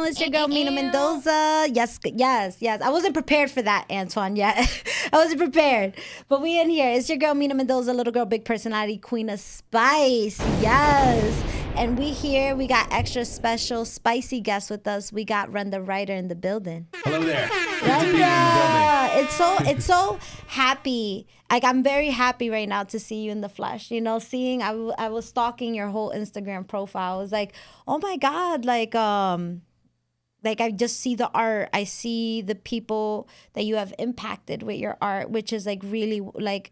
It's your girl, Mina Mendoza. Yes. I wasn't prepared for that, Antoine, yet. I wasn't prepared. But we in here. It's your girl, Mina Mendoza, little girl, big personality, Queenofspice. Yes. And we got extra special spicy guests with us. We got Renda Writer in the building. Hello there. Renda. It's so happy. Like, I'm very happy right now to see you in the flesh. You know, I was stalking your whole Instagram profile. I was like, oh my God, like I just see the art. I see the people that you have impacted with your art, which is like really like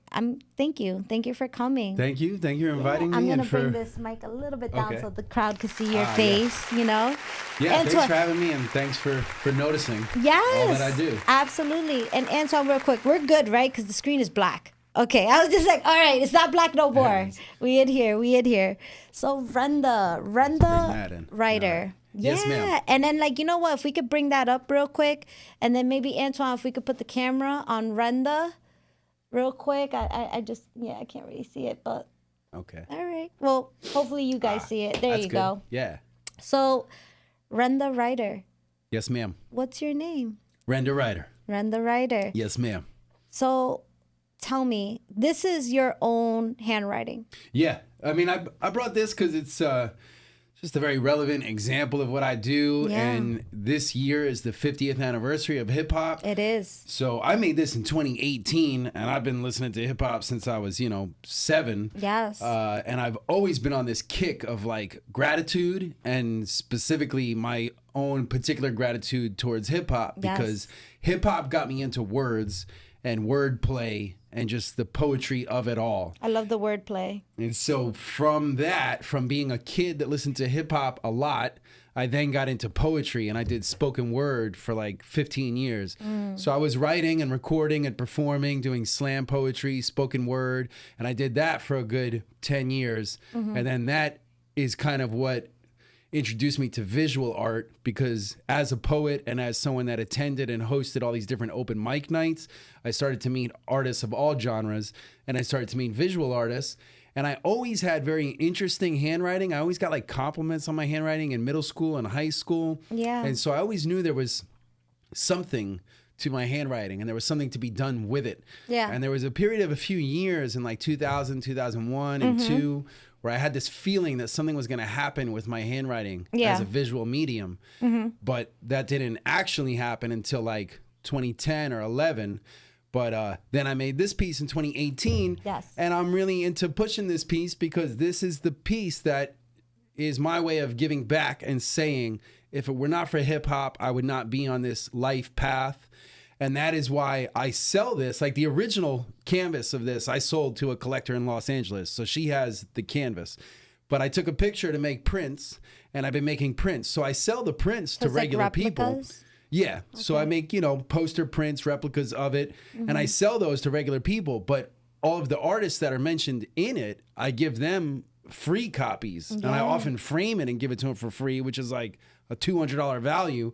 thank you for coming. Thank you for inviting me. I'm gonna bring this mic a little bit down so the crowd can see your face. You know. Yeah, Antoine, thanks for having me, and thanks for noticing. Yes, all that I do. Absolutely. And Antoine, real quick, we're good, right? Because the screen is black. Okay, I was just like, all right, it's not black no more. Yes. We in here. So Renda Writer. Yeah. Yes, ma'am. And then, like, you know what? If we could bring that up real quick, and then maybe Antoine, if we could put the camera on Renda real quick. I just, I can't really see it, but. Okay. All right. Well, hopefully you guys see it. There you go. Yeah. So, Renda Writer. Yes, ma'am. What's your name? Renda Writer. Renda Writer. Yes, ma'am. So, tell me, this is your own handwriting. Yeah. I mean, I brought this because it's just a very relevant example of what I do. Yeah. And this year is the 50th anniversary of hip hop. It is. So I made this in 2018, and I've been listening to hip hop since I was, 7. Yes. And I've always been on this kick of like gratitude, and specifically my own particular gratitude towards hip hop, because hip hop got me into words and wordplay and just the poetry of it all. I love the wordplay. And so from being a kid that listened to hip hop a lot, I then got into poetry, and I did spoken word for like 15 years. So I was writing and recording and performing, doing slam poetry, spoken word, and I did that for a good 10 years. And then that is kind of what introduced me to visual art, because as a poet and as someone that attended and hosted all these different open mic nights, I started to meet artists of all genres, and I started to meet visual artists. And I always had very interesting handwriting. I always got like compliments on my handwriting in middle school and high school. Yeah. And so I always knew there was something to my handwriting, and there was something to be done with it. Yeah. And there was a period of a few years in like 2000, 2001, and 2, where I had this feeling that something was going to happen with my handwriting as a visual medium. But that didn't actually happen until like 2010 or 11. But then I made this piece in 2018. Yes. And I'm really into pushing this piece, because this is the piece that is my way of giving back and saying, if it were not for hip hop, I would not be on this life path. And that is why I sell this. Like the original canvas of this, I sold to a collector in Los Angeles. So she has the canvas. But I took a picture to make prints, and I've been making prints. So I sell the prints to regular like people. Yeah. Okay. So I make, poster prints, replicas of it, and I sell those to regular people. But all of the artists that are mentioned in it, I give them free copies. And I often frame it and give it to them for free, which is like a $200 value.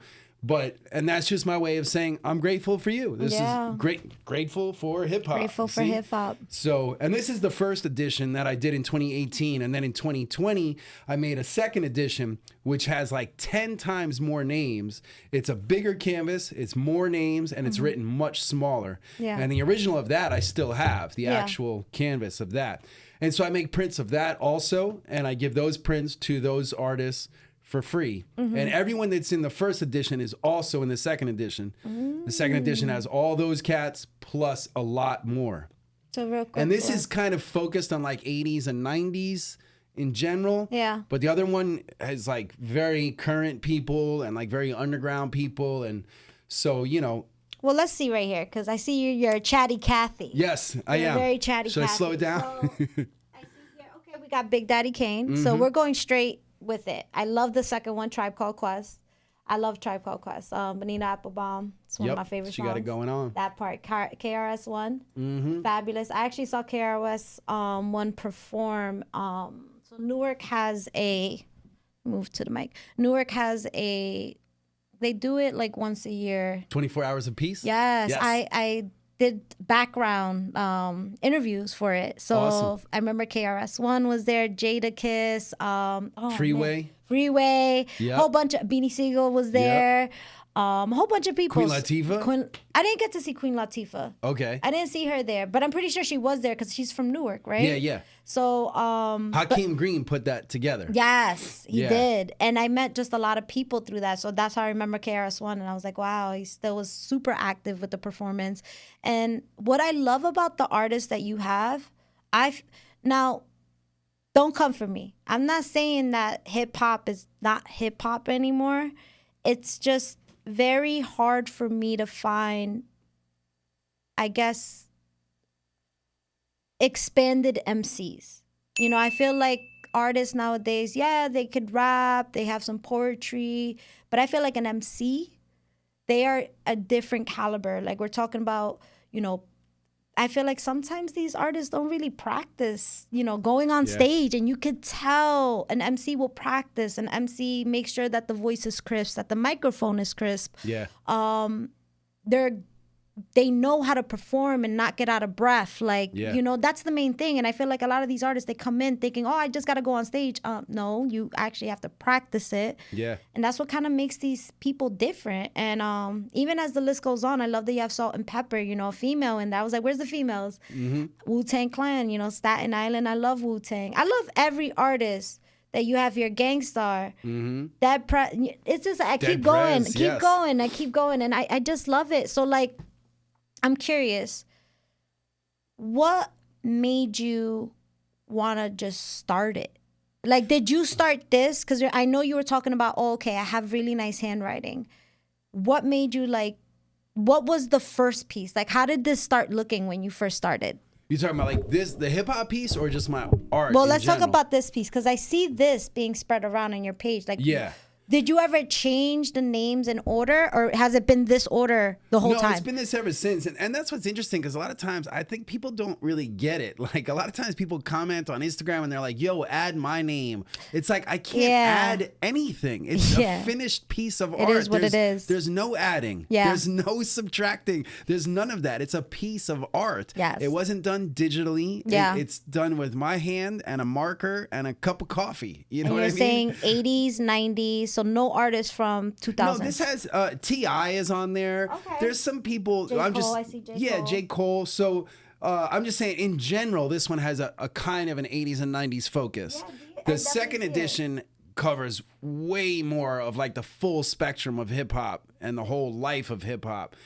And that's just my way of saying I'm grateful for you. This is grateful for hip hop. Grateful for hip hop. So, and this is the first edition that I did in 2018, and then in 2020 I made a second edition which has like 10 times more names. It's a bigger canvas, it's more names, and it's written much smaller. Yeah. And the original of that I still have, the actual canvas of that. And so I make prints of that also, and I give those prints to those artists for free. And everyone that's in the first edition is also in the second edition. The second edition has all those cats plus a lot more. So real quick, and this is kind of focused on like 80s and 90s in general. Yeah. But the other one has like very current people and like very underground people. And so, Well, let's see right here, because I see you're a chatty Cathy. Yes, I am. Very chatty Should Cathy. I slow it down? So, I see here, we got Big Daddy Kane. So we're going straight with it. I love the second one, Tribe Called Quest. I love Tribe Called Quest. Benita Applebaum. It's one of my favorite songs. She got it going on. That part. KRS-One. Fabulous. I actually saw KRS-One perform. So Newark has a... Move to the mic. Newark has a... They do it like once a year. 24 Hours of Peace? Yes. I did background interviews for it. So awesome. I remember KRS-One was there, Jada Kiss, Freeway, whole bunch of Beanie Siegel was there. A whole bunch of people. Queen Latifah? I didn't get to see Queen Latifah. Okay. I didn't see her there, but I'm pretty sure she was there because she's from Newark, right? Yeah. So, Hakeem Green put that together. Yes, he did. And I met just a lot of people through that. So that's how I remember KRS-One. And I was like, wow, he still was super active with the performance. And what I love about the artists that you have, now, don't come for me. I'm not saying that hip hop is not hip hop anymore. It's just very hard for me to find, I guess, expanded MCs. You know, I feel like artists nowadays, they could rap, they have some poetry, but I feel like an MC, they are a different caliber. Like we're talking about, you know, I feel like sometimes these artists don't really practice, you know, going on stage, and you could tell an MC will practice. An MC makes sure that the voice is crisp, that the microphone is crisp. Yeah. They know how to perform and not get out of breath. Like, you know, that's the main thing. And I feel like a lot of these artists, they come in thinking, oh, I just got to go on stage. No, you actually have to practice it. Yeah. And that's what kind of makes these people different. And even as the list goes on, I love that you have Salt and Pepper, you know, a female in that. I was like, where's the females? Wu-Tang Clan, you know, Staten Island. I love Wu-Tang. I love every artist that you have, your Gangstar. It's just, I keep going. I keep going. And I just love it. So, like, I'm curious, what made you want to just start it? Like, did you start this? Because I know you were talking about, oh, okay, I have really nice handwriting. What made you, like, what was the first piece? Like, how did this start looking when you first started? You talking about like this, the hip hop piece, or just my art? Well, let's talk about this piece, because I see this being spread around on your page. Like, did you ever change the names in order, or has it been this order the whole time? No, it's been this ever since. And that's what's interesting, because a lot of times I think people don't really get it. Like, a lot of times people comment on Instagram and they're like, yo, add my name. It's like, I can't add anything. It's a finished piece of art. It is what it is. There's no adding. There's no subtracting. There's none of that. It's a piece of art. Yes. It wasn't done digitally. It's done with my hand and a marker and a cup of coffee. You know what I mean? You're saying 80s, 90s. So no artists from 2000. No, this has T.I. is on there. Okay. There's some people. I see J. Cole. J. Cole. So I'm just saying, in general, this one has a kind of an 80s and 90s focus. The second edition covers way more of like the full spectrum of hip hop and the whole life of hip hop.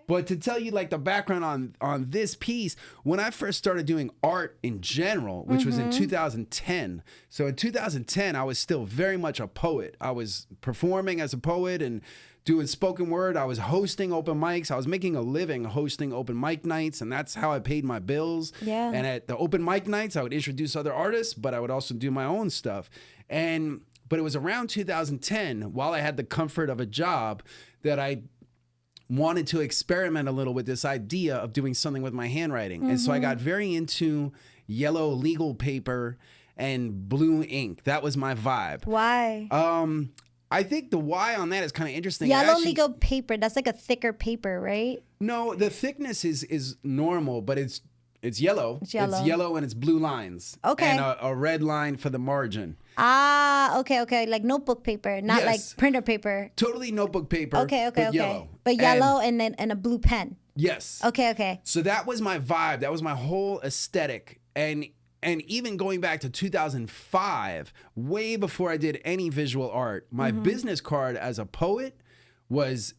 But to tell you like the background on this piece, when I first started doing art in general, which was in 2010. So in 2010, I was still very much a poet. I was performing as a poet and doing spoken word. I was hosting open mics. I was making a living hosting open mic nights, and that's how I paid my bills. Yeah. And at the open mic nights, I would introduce other artists, but I would also do my own stuff. But it was around 2010, while I had the comfort of a job, that I wanted to experiment a little with this idea of doing something with my handwriting. And so I got very into yellow legal paper and blue ink. That was my vibe. Why? I think the why on that is kind of interesting. Yellow legal paper, that's like a thicker paper, right? No, the thickness is normal, but it's yellow. It's yellow and it's blue lines. Okay. And a red line for the margin. Ah, okay. Like notebook paper, not like printer paper. Totally notebook paper. Okay. Yellow. But yellow and a blue pen. Yes. Okay. So that was my vibe. That was my whole aesthetic. And even going back to 2005, way before I did any visual art, my business card as a poet was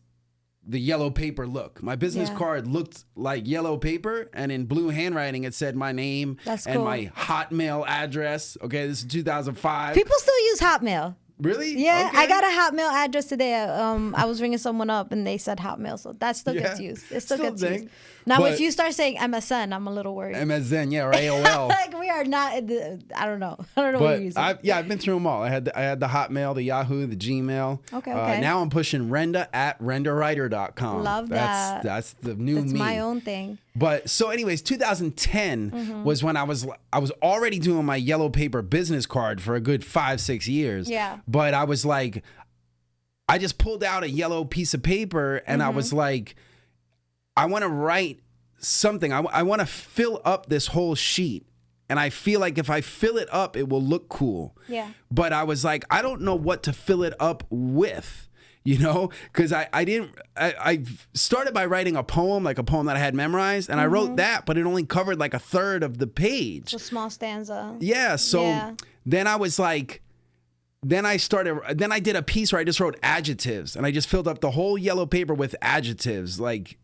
the yellow paper look. My business card looked like yellow paper, and in blue handwriting it said my name and my Hotmail address. Okay, this is 2005. People still use Hotmail. Really? Yeah, Okay. I got a Hotmail address today. I was ringing someone up and they said Hotmail, so that still gets used. It still gets used. Now, But if you start saying MSN, I'm a little worried. MSN, yeah, or AOL. Like we are not. I don't know. I don't know what you're using. I've been through them all. I had the Hotmail, the Yahoo, the Gmail. Okay. Now I'm pushing Renda at rendawriter.com. Love that. That's the new me. It's my own thing. But so anyways, 2010 was when I was already doing my yellow paper business card for a good 5-6 years. Yeah. But I was like, I just pulled out a yellow piece of paper and I was like, I want to write something. I want to fill up this whole sheet. And I feel like if I fill it up, it will look cool. Yeah. But I was like, I don't know what to fill it up with. You know, because I started by writing a poem, like a poem that I had memorized, and I wrote that, but it only covered like a third of the page. A small stanza. Yeah. So then I was like, then I did a piece where I just wrote adjectives, and I just filled up the whole yellow paper with adjectives, like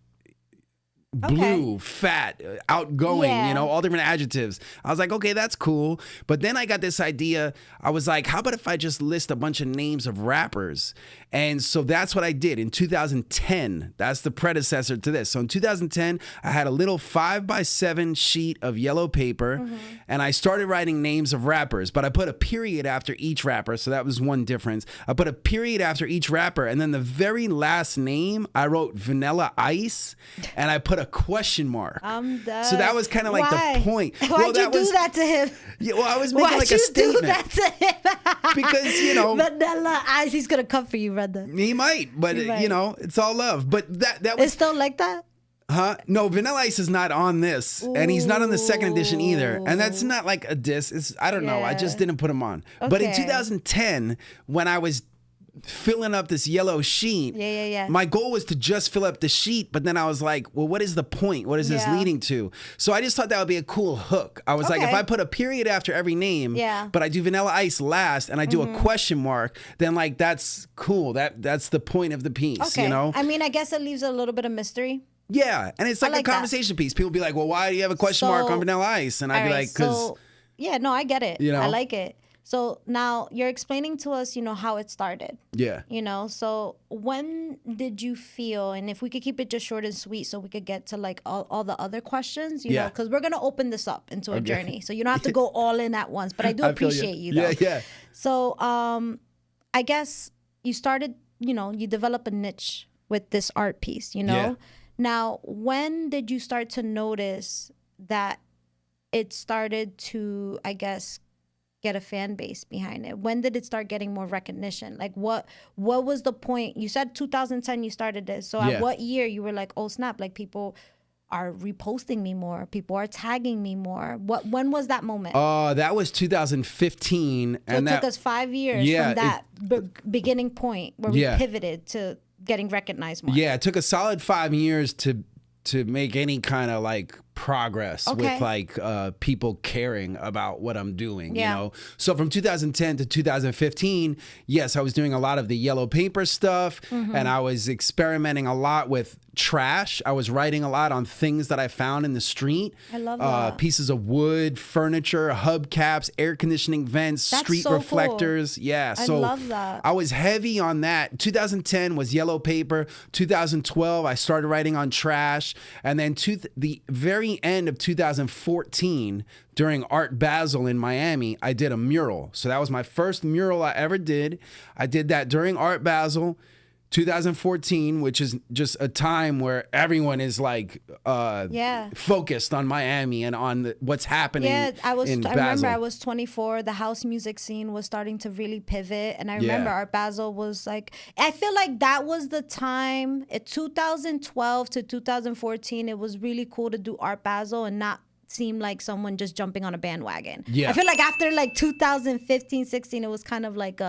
blue, fat, outgoing, you know, all different adjectives. I was like, okay, that's cool. But then I got this idea. I was like, how about if I just list a bunch of names of rappers? And so that's what I did in 2010. That's the predecessor to this. So in 2010, I had a little 5x7 sheet of yellow paper, and I started writing names of rappers, but I put a period after each rapper. So that was one difference. I put a period after each rapper, and then the very last name, I wrote Vanilla Ice, and I put a question mark. I'm done. So that was kind of like the point. Why'd you do that to him? Yeah, well, I was making like a statement. Why'd you do that to him? Because, you know. Vanilla Ice, he's going to come for you, brother. He might, but you know, it's all love. But that was. It's still like that? Huh? No, Vanilla Ice is not on this, and he's not on the second edition either. And that's not like a diss. I don't know. I just didn't put him on. Okay. But in 2010, when I was filling up this yellow sheet, my goal was to just fill up the sheet, but then I was like, well, what is the point? What is this leading to? So I just thought that would be a cool hook. I was like, if I put a period after every name, but I do Vanilla Ice last and I do a question mark, then like that's cool. That's the point of the piece, you know? I mean, I guess it leaves a little bit of mystery. Yeah, and it's like a conversation piece. People be like, well, why do you have a question mark on Vanilla Ice? And I'd be like, because... yeah, no, I get it. You know? I like it. So now you're explaining to us, you know, how it started. Yeah. You know, so when did you feel, and if we could keep it just short and sweet so we could get to like all the other questions, you know, because we're going to open this up into a journey. So you don't have to go all in at once, but I do appreciate you though. Yeah. So I guess you started, you know, you develop a niche with this art piece, you know. Yeah. Now, when did you start to notice that it started to, I guess, get a fan base behind it? When did it start getting more recognition? Like what was the point? You said 2010 you started this. So at what year you were like, oh snap, like people are reposting me more, people are tagging me more. When was that moment? That was 2015. So and it took us 5 years from that beginning point where we pivoted to getting recognized more. Yeah, it took a solid 5 years to make any kind of like progress with like people caring about what I'm doing, you know? So from 2010 to 2015, yes, I was doing a lot of the yellow paper stuff and I was experimenting a lot with trash. I was writing a lot on things that I found in the street. I love that. Pieces of wood, furniture, hubcaps, air conditioning vents, street reflectors. Cool. Yeah. So I love that. I was heavy on that. 2010 was yellow paper. 2012, I started writing on trash. And then to the very end of 2014, during Art Basel in Miami, I did a mural. So that was my first mural I ever did. I did that during Art Basel 2014, which is just a time where everyone is like focused on Miami and on what's happening. Yeah, I remember I was 24. The house music scene was starting to really pivot, and I remember Art Basel was like, I feel like that was the time. 2012 to 2014, it was really cool to do Art Basel and not seem like someone just jumping on a bandwagon. Yeah, I feel like after like 2015, 16, it was kind of like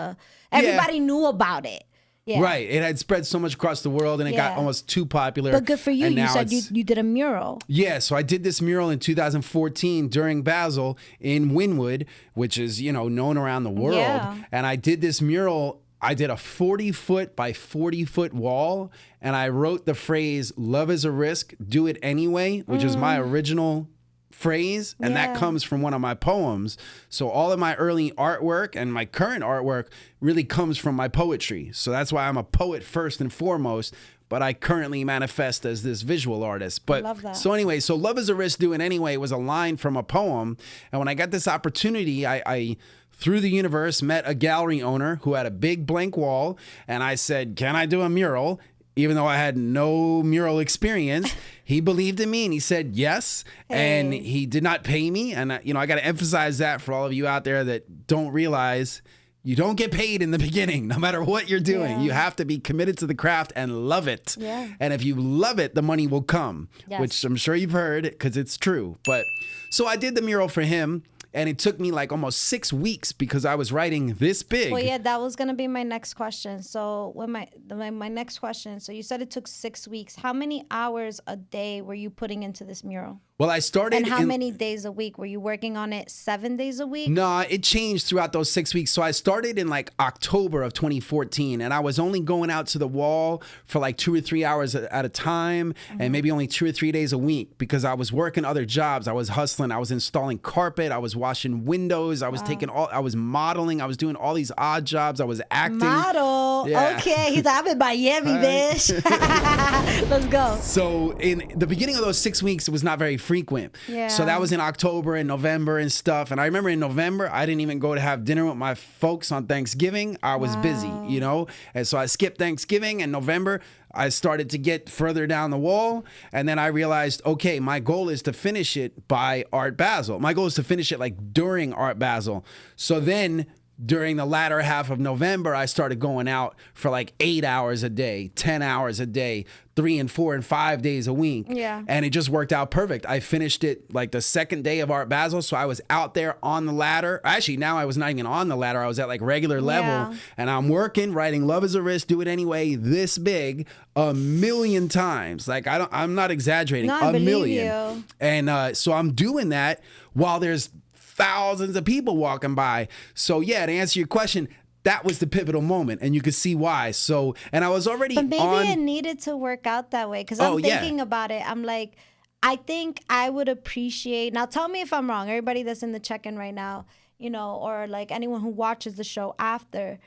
everybody knew about it. Yeah. Right. It had spread so much across the world and it got almost too popular. But good for you. You said you did a mural. Yeah. So I did this mural in 2014 during Basel in Wynwood, which is, you know, known around the world. Yeah. And I did this mural. I did a 40-foot by 40-foot wall. And I wrote the phrase, "Love is a risk, do it anyway," which is my original phrase, and that comes from one of my poems. So all of my early artwork and my current artwork really comes from my poetry. So that's why I'm a poet first and foremost, but I currently manifest as this visual artist. But love that. so anyway, so Love is a Risk, Do It Anyway was a line from a poem. And when I got this opportunity, I through the universe met a gallery owner who had a big blank wall, and I said, can I do a mural? Even though I had no mural experience, he believed in me and he said yes. Hey. And he did not pay me. And, I got to emphasize that for all of you out there that don't realize you don't get paid in the beginning, no matter what you're doing. Yeah. You have to be committed to the craft and love it. Yeah. And if you love it, the money will come, Yes. which I'm sure you've heard because it's true. But so I did the mural for him. And it took me like almost 6 weeks because I was writing this big. Well, yeah, that was gonna be my next question. So when my next question. So you said it took 6 weeks. How many hours a day were you putting into this mural? Well, I started. And how many days a week? Were you working on it 7 days a week? No, it changed throughout those 6 weeks. So I started in like October of 2014, and I was only going out to the wall for like 2 or 3 hours at a time, and maybe only 2 or 3 days a week because I was working other jobs. I was hustling. I was installing carpet. I was washing windows. I was I was modeling. I was doing all these odd jobs. I was acting. Model. Yeah. Okay. He's like, I'm in Miami, bitch. Let's go. So in the beginning of those 6 weeks, it was not very frequent. Yeah. So that was in October and November and stuff. And I remember in November, I didn't even go to have dinner with my folks on Thanksgiving. I was busy, And so I skipped Thanksgiving, and November, I started to get further down the wall. And then I realized, okay, my goal is to finish it by Art Basel. My goal is to finish it like during Art Basel. So then during the latter half of November, I started going out for like 8 hours a day, 10 hours a day, 3 and 4 and 5 days a week. Yeah. And it just worked out perfect. I finished it like the second day of Art Basel. So I was out there on the ladder. Actually, now I was not even on the ladder. I was at like regular level. Yeah. And I'm working, writing Love is a Risk, Do It Anyway, this big, 1,000,000 times. Like I'm not exaggerating. No, I 1 believe million. you. And so I'm doing that while there's thousands of people walking by. So yeah, to answer your question, that was the pivotal moment, and you could see why. So, and I was already But maybe it needed to work out that way because I'm thinking about it. I'm like, I think I would appreciate. Now, tell me if I'm wrong. Everybody that's in the check-in right now, or like anyone who watches the show after.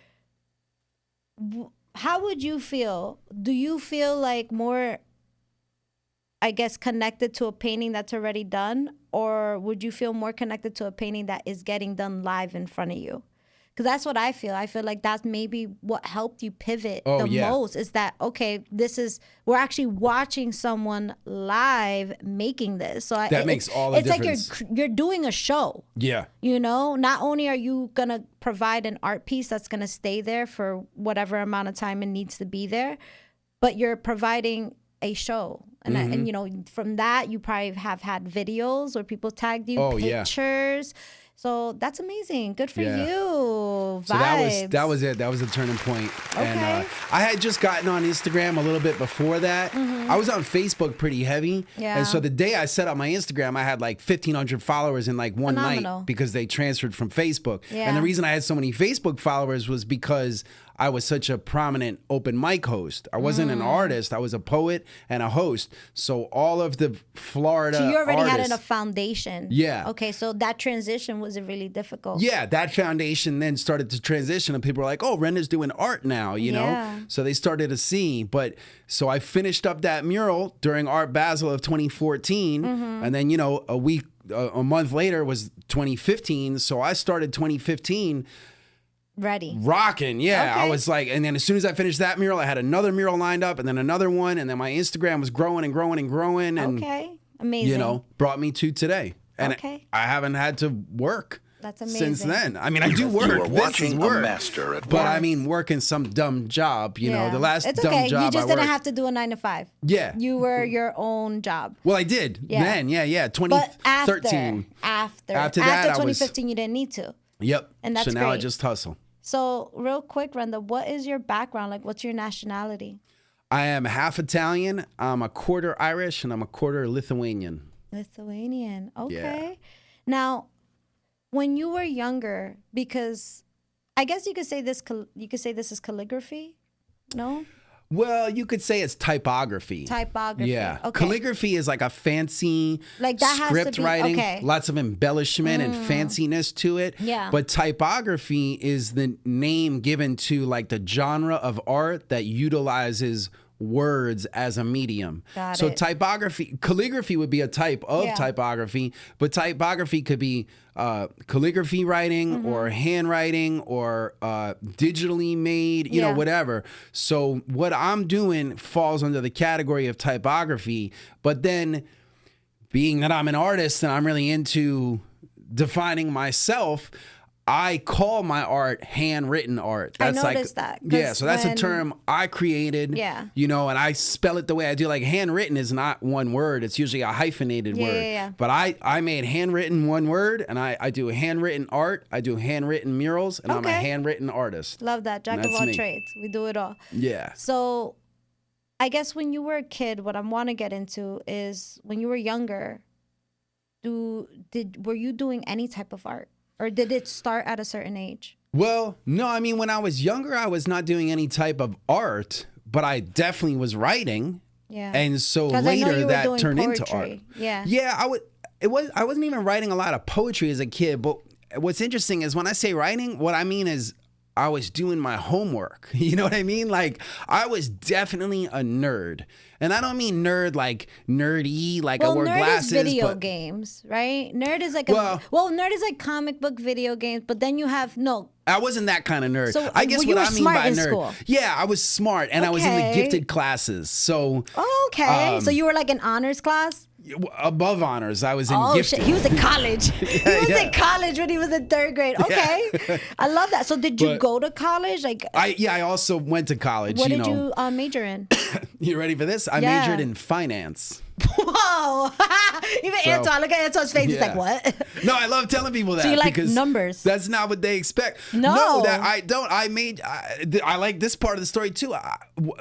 How would you feel? Do you feel like more, I guess, connected to a painting that's already done? Or would you feel more connected to a painting that is getting done live in front of you? Because that's what I feel. I feel like that's maybe what helped you pivot most is that, okay, we're actually watching someone live making this. So that makes all the difference. It's like you're doing a show. Yeah. Not only are you going to provide an art piece that's going to stay there for whatever amount of time it needs to be there, but you're providing a show. And, and from that, you probably have had videos where people tagged you, pictures. So that's amazing. Good for you. Vibes. So that was it. That was a turning point. Okay. And I had just gotten on Instagram a little bit before that. I was on Facebook pretty heavy. Yeah. And so the day I set up my Instagram, I had like 1,500 followers in like one night because they transferred from Facebook. Yeah. And the reason I had so many Facebook followers was because I was such a prominent open mic host. I wasn't an artist. I was a poet and a host. So all of the Florida So you already artists, had a foundation. Yeah. Okay, so that transition was really difficult. Yeah, that foundation then started to transition, and people were like, oh, Renda's doing art now, you know? So they started to see. But so I finished up that mural during Art Basel of 2014. And then, a month later was 2015. So I started 2015 ready, rocking. Yeah. Okay. I was like, and then as soon as I finished that mural, I had another mural lined up and then another one. And then my Instagram was growing and growing and growing. And, okay, amazing. Brought me to today. And I haven't had to work. That's amazing. Since then. I mean, I do work. You are watching work. a master at work. But I mean, working some dumb job, the last it's dumb okay. job You just I didn't worked. have to do a 9 to 5. Yeah. You were your own job. Well, I did then. Yeah. 2013. But after that, 2015, you didn't need to. Yep. And that's so now I great. just hustle. So real quick, Renda, what is your background? Like, what's your nationality? I am half Italian. I'm a quarter Irish, and I'm a quarter Lithuanian. Lithuanian. Okay. Now, when you were younger, because I guess you could say this is calligraphy, no? Well, you could say it's typography. Typography. Yeah. Okay. Calligraphy is like a fancy like that has script to be, writing. okay. Lots of embellishment and fanciness to it. Yeah. But typography is the name given to like the genre of art that utilizes words as a medium. Got so it. typography, calligraphy would be a type of typography, but typography could be calligraphy writing or handwriting or digitally made, you know, whatever. So what I'm doing falls under the category of typography, but then being that I'm an artist and I'm really into defining myself, I call my art handwritten art. That's I noticed like, that. yeah, so that's a term I created. Yeah. You know, and I spell it the way I do. Like handwritten is not one word. It's usually a hyphenated word. Yeah. But I made handwritten one word, and I do handwritten art. I do handwritten murals, and I'm a handwritten artist. Love that. Jack of all trades. We do it all. Yeah. So I guess when you were a kid, what I want to get into is when you were younger, were you doing any type of art? Or did it start at a certain age? Well, no, I mean, when I was younger, I was not doing any type of art, but I definitely was writing. Yeah. And so later that turned into art. Yeah. Yeah, I wasn't even writing a lot of poetry as a kid, but what's interesting is when I say writing, what I mean is I was doing my homework. You know what I mean? Like I was definitely a nerd. And I don't mean nerd like nerdy, like I wore glasses. Nerd is video games, right? Nerd is like nerd is like comic book video games, but then you have I wasn't that kind of nerd. So I guess what I mean by nerd. School? Yeah, I was smart and I was in the gifted classes. So so you were like in honors class? Above honors, I was in gifted. Shit. He was in college. He was in college when he was in third grade. Okay, I love that. So did you go to college? Like I also went to college. What did you major in? You ready for this? I majored in finance. Whoa! Even Antoine, look at Antoine's face. He's like, what? No, I love telling people that. So you like numbers? That's not what they expect. No, that I don't. I like this part of the story too.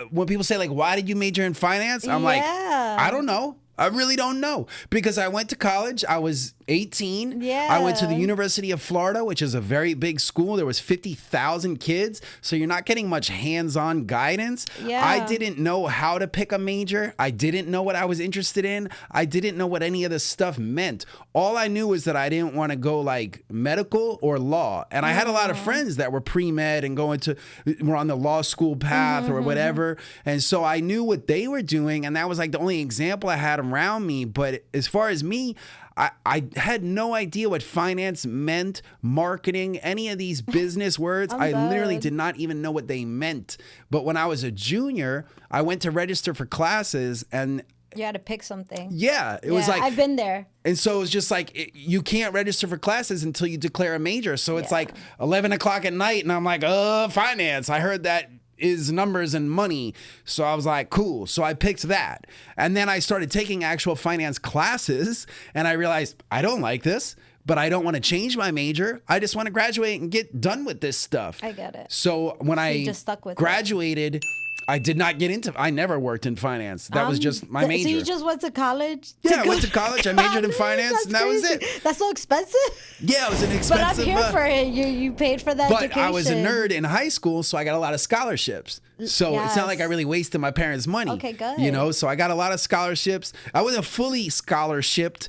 When people say like, why did you major in finance? I'm like, I don't know. I really don't know because I went to college. I was 18. Yeah. I went to the University of Florida, which is a very big school. There was 50,000 kids. So you're not getting much hands-on guidance. Yeah. I didn't know how to pick a major. I didn't know what I was interested in. I didn't know what any of this stuff meant. All I knew was that I didn't want to go like medical or law. And I had a lot of friends that were pre-med and were on the law school path or whatever. And so I knew what they were doing. And that was like the only example I had around me. But as far as me, I had no idea what finance meant, marketing, any of these business words. I literally did not even know what they meant. But when I was a junior, I went to register for classes and you had to pick something. Yeah, it was like I've been there. And so it was just like you can't register for classes until you declare a major. So it's like 11 o'clock at night, and I'm like, finance. I heard that is numbers and money. So I was like, cool. So I picked that. And then I started taking actual finance classes and I realized I don't like this, but I don't want to change my major. I just want to graduate and get done with this stuff. I get it. So when I just stuck with graduated, I did not get into, I never worked in finance. That was just my major. So you just went to college? Yeah, I went to college. I majored in finance and that was it. That's so expensive. Yeah, it was an expensive. But I'm here for it. You paid for that education. But I was a nerd in high school, so I got a lot of scholarships. So it's not like I really wasted my parents' money. Okay, good. You know, so I got a lot of scholarships. I wasn't fully scholarshiped.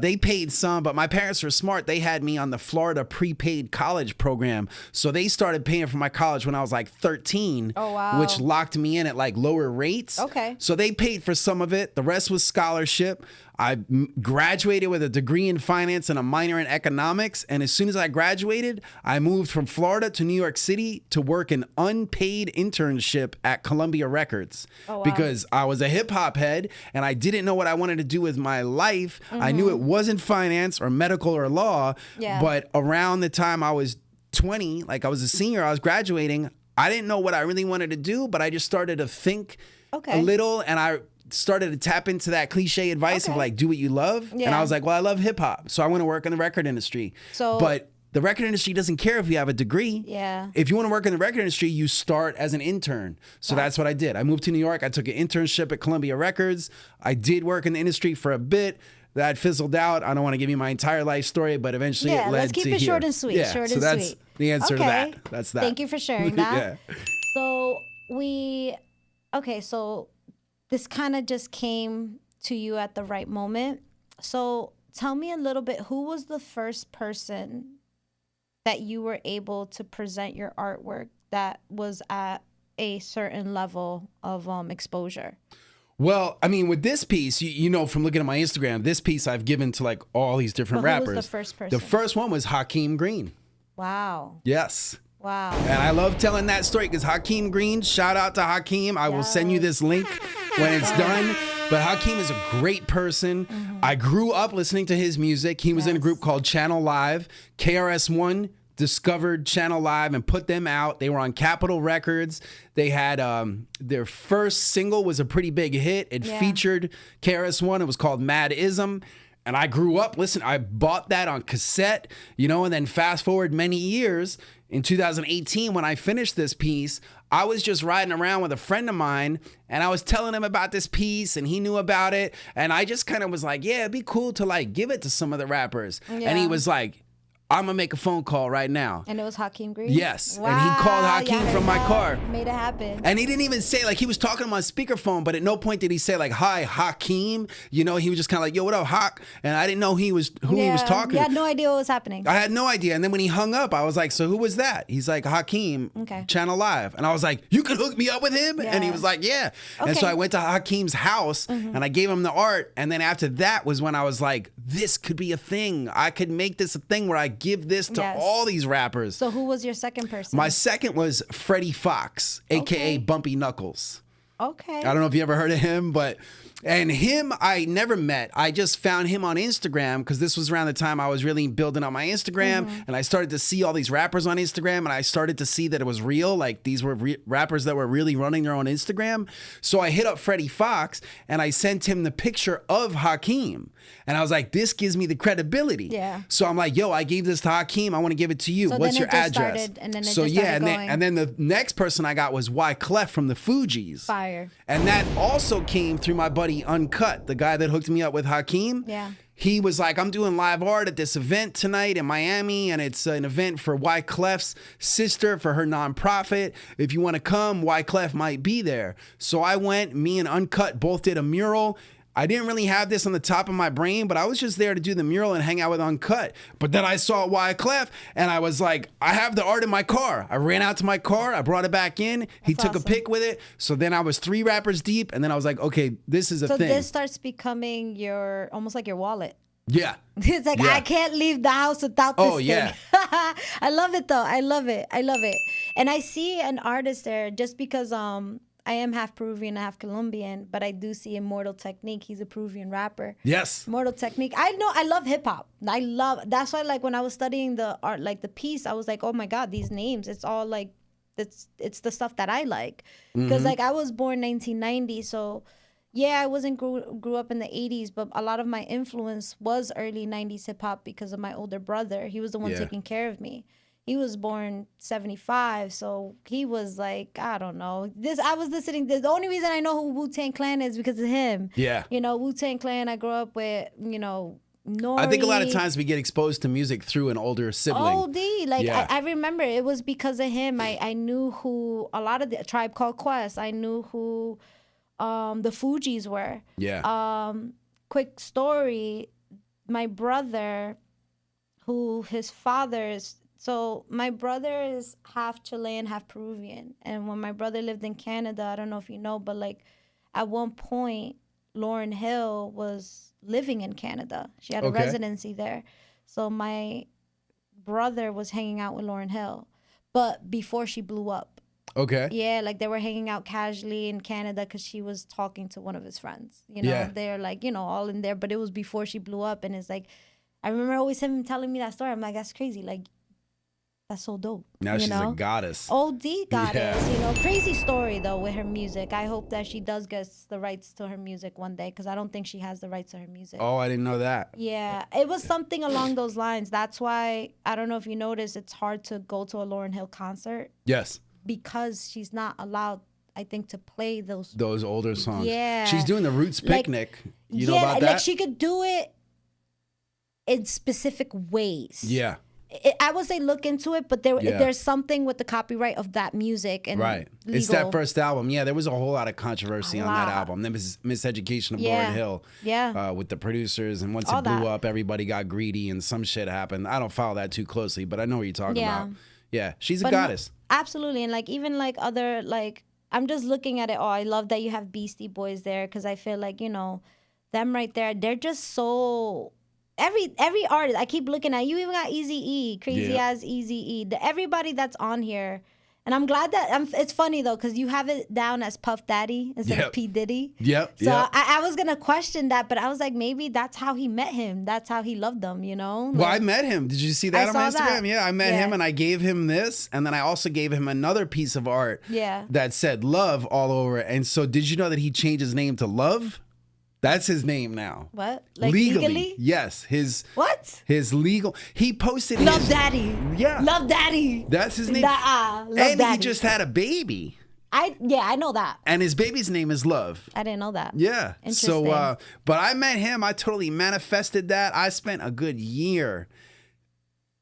They paid some, but my parents were smart. They had me on the Florida prepaid college program. So they started paying for my college when I was like 13. Oh, wow. Which locked me in at like lower rates. Okay. So they paid for some of it. The rest was scholarship. I graduated with a degree in finance and a minor in economics. And as soon as I graduated, I moved from Florida to New York City to work an unpaid internship at Columbia Records. Oh, wow. Because I was a hip hop head and I didn't know what I wanted to do with my life. I knew it wasn't finance or medical or law. Yeah. But around the time I was 20, like I was a senior, I was graduating, I didn't know what I really wanted to do, but I just started to think a little and I started to tap into that cliche advice of like, do what you love. Yeah. And I was like, well, I love hip hop. So I want to work in the record industry. But the record industry doesn't care if you have a degree. Yeah. If you want to work in the record industry, you start as an intern. So that's what I did. I moved to New York. I took an internship at Columbia Records. I did work in the industry for a bit. That fizzled out. I don't want to give you my entire life story, but eventually it led to let's keep it short and sweet. Yeah, short so and that's sweet. the answer to that. That's that. Thank you for sharing that. Yeah. So we okay, so this kind of just came to you at the right moment. So tell me a little bit, who was the first person that you were able to present your artwork that was at a certain level of exposure? Well, I mean, with this piece, you know, from looking at my Instagram, this piece I've given to like all these different rappers. Who was the first person? The first one was Hakeem Green. Wow. Yes. Wow. And I love telling that story because Hakeem Green, shout out to Hakeem. I will send you this link when it's done. But Hakeem is a great person. I grew up listening to his music. He was in a group called Channel Live. KRS-One discovered Channel Live and put them out. They were on Capitol Records. They had their first single was a pretty big hit. It featured KRS-One. It was called Mad-ism. And I grew up listening. I bought that on cassette, you know, and then fast forward many years. In 2018, when I finished this piece, I was just riding around with a friend of mine and I was telling him about this piece and he knew about it. And I just kind of was like, yeah, it'd be cool to like give it to some of the rappers. Yeah. And he was like, I'm gonna make a phone call right now. And it was Hakeem Green? Yes. Wow. And he called Hakeem from my car. Made it happen. And he didn't even say, like, he was talking to my speakerphone, but at no point did he say, like, hi, Hakeem. You know, he was just kind of like, yo, what up, Hawk? And I didn't know who he was talking to. You had no idea what was happening. I had no idea. And then when he hung up, I was like, so who was that? He's like, Hakeem, Channel Live. And I was like, you could hook me up with him? Yeah. And he was like, yeah. Okay. And so I went to Hakeem's house and I gave him the art. And then after that was when I was like, this could be a thing. I could make this a thing where I give this to all these rappers. So who was your second person? My second was Freddie Fox, aka Bumpy Knuckles. Okay. I don't know if you ever heard of him, but and him I never met. I just found him on Instagram because this was around the time I was really building up my Instagram and I started to see all these rappers on Instagram and I started to see that it was real. Like these were rappers that were really running their own Instagram. So I hit up Freddie Fox and I sent him the picture of Hakeem. And I was like, this gives me the credibility. Yeah. So I'm like, yo, I gave this to Hakeem. I want to give it to you. So what's your address? Started, and then it just started going. And then the next person I got was Wyclef from the Fugees. Fire. And that also came through my buddy Uncut, the guy that hooked me up with Hakeem. Yeah. He was like, I'm doing live art at this event tonight in Miami, and it's an event for Wyclef's sister for her nonprofit. If you want to come, Wyclef might be there. So I went, me and Uncut both did a mural. I didn't really have this on the top of my brain, but I was just there to do the mural and hang out with Uncut. But then I saw Wyclef and I was like, I have the art in my car. I ran out to my car. I brought it back in. He took a pic with it. So then I was 3 rappers deep. And then I was like, okay, this is a thing. So this starts becoming almost like your wallet. Yeah. It's like, I can't leave the house without this thing. I love it though. I love it. I love it. And I see an artist there just because I am half Peruvian, half Colombian, but I do see Immortal Technique. He's a Peruvian rapper. Yes. Immortal Technique. I love hip hop. That's why like when I was studying the art, like the piece, I was like, oh my God, these names, it's all like, it's the stuff that I like. Because like I was born 1990, so yeah, I wasn't grew up in the 80s, but a lot of my influence was early 90s hip hop because of my older brother. He was the one taking care of me. He was born 75, so he was like, I don't know. I was listening. The only reason I know who Wu-Tang Clan is because of him. Yeah. You know, Wu-Tang Clan, I grew up with, you know, Nori. I think a lot of times we get exposed to music through an older sibling. OD. Like, I remember it was because of him. I knew who a lot of the Tribe Called Quest. I knew who the Fugees were. Yeah. Quick story. My brother, who his father is... So my brother is half Chilean, half Peruvian. And when my brother lived in Canada, I don't know if you know, but like at one point, Lauryn Hill was living in Canada. She had a residency there. So my brother was hanging out with Lauryn Hill, but before she blew up. Okay. Yeah, like they were hanging out casually in Canada because she was talking to one of his friends. You know, they're like, you know, all in there, but it was before she blew up. And it's like, I remember always him telling me that story. I'm like, that's crazy. Like, that's so dope. Now she's a goddess. OD goddess. You know, crazy story though with her music. I hope that she does get the rights to her music one day because I don't think she has the rights to her music. Oh, I didn't know that. Yeah, it was something along those lines. That's why, I don't know if you noticed, it's hard to go to a Lauryn Hill concert. Yes. Because she's not allowed, I think, to play those older songs. Yeah. She's doing the Roots Picnic. Like, you know about that? Like she could do it in specific ways. Yeah. I would say look into it, but there's something with the copyright of that music and right. legal. It's that first album. Yeah, there was a whole lot of controversy on that album. There was Miseducation of Lauryn Hill. Yeah. With the producers, and once All it blew that. up, everybody got greedy and some shit happened. I don't follow that too closely, but I know what you're talking about. Yeah, she's a goddess. Absolutely, and like even like other like I'm just looking at it. Oh, I love that you have Beastie Boys there because I feel like them right there. They're just so. Every artist, I keep looking at. You even got Eazy-E, crazy ass Eazy-E. Everybody that's on here, and I'm glad that it's funny though because you have it down as Puff Daddy instead of P Diddy. Yep. So I was gonna question that, but I was like, maybe that's how he met him. That's how he loved them. Like, well, I met him. Did you see that on my Instagram? That. Yeah, I met him and I gave him this, and then I also gave him another piece of art. That said "Love" all over it. And so, did you know that he changed his name to Love? That's his name now. What? Like legally? Yes. His legal. He posted Love Daddy. Yeah. Love Daddy. That's his name. Love and Daddy. He just had a baby. I know that. And his baby's name is Love. I didn't know that. Yeah. Interesting. So, but I met him. I totally manifested that. I spent a good year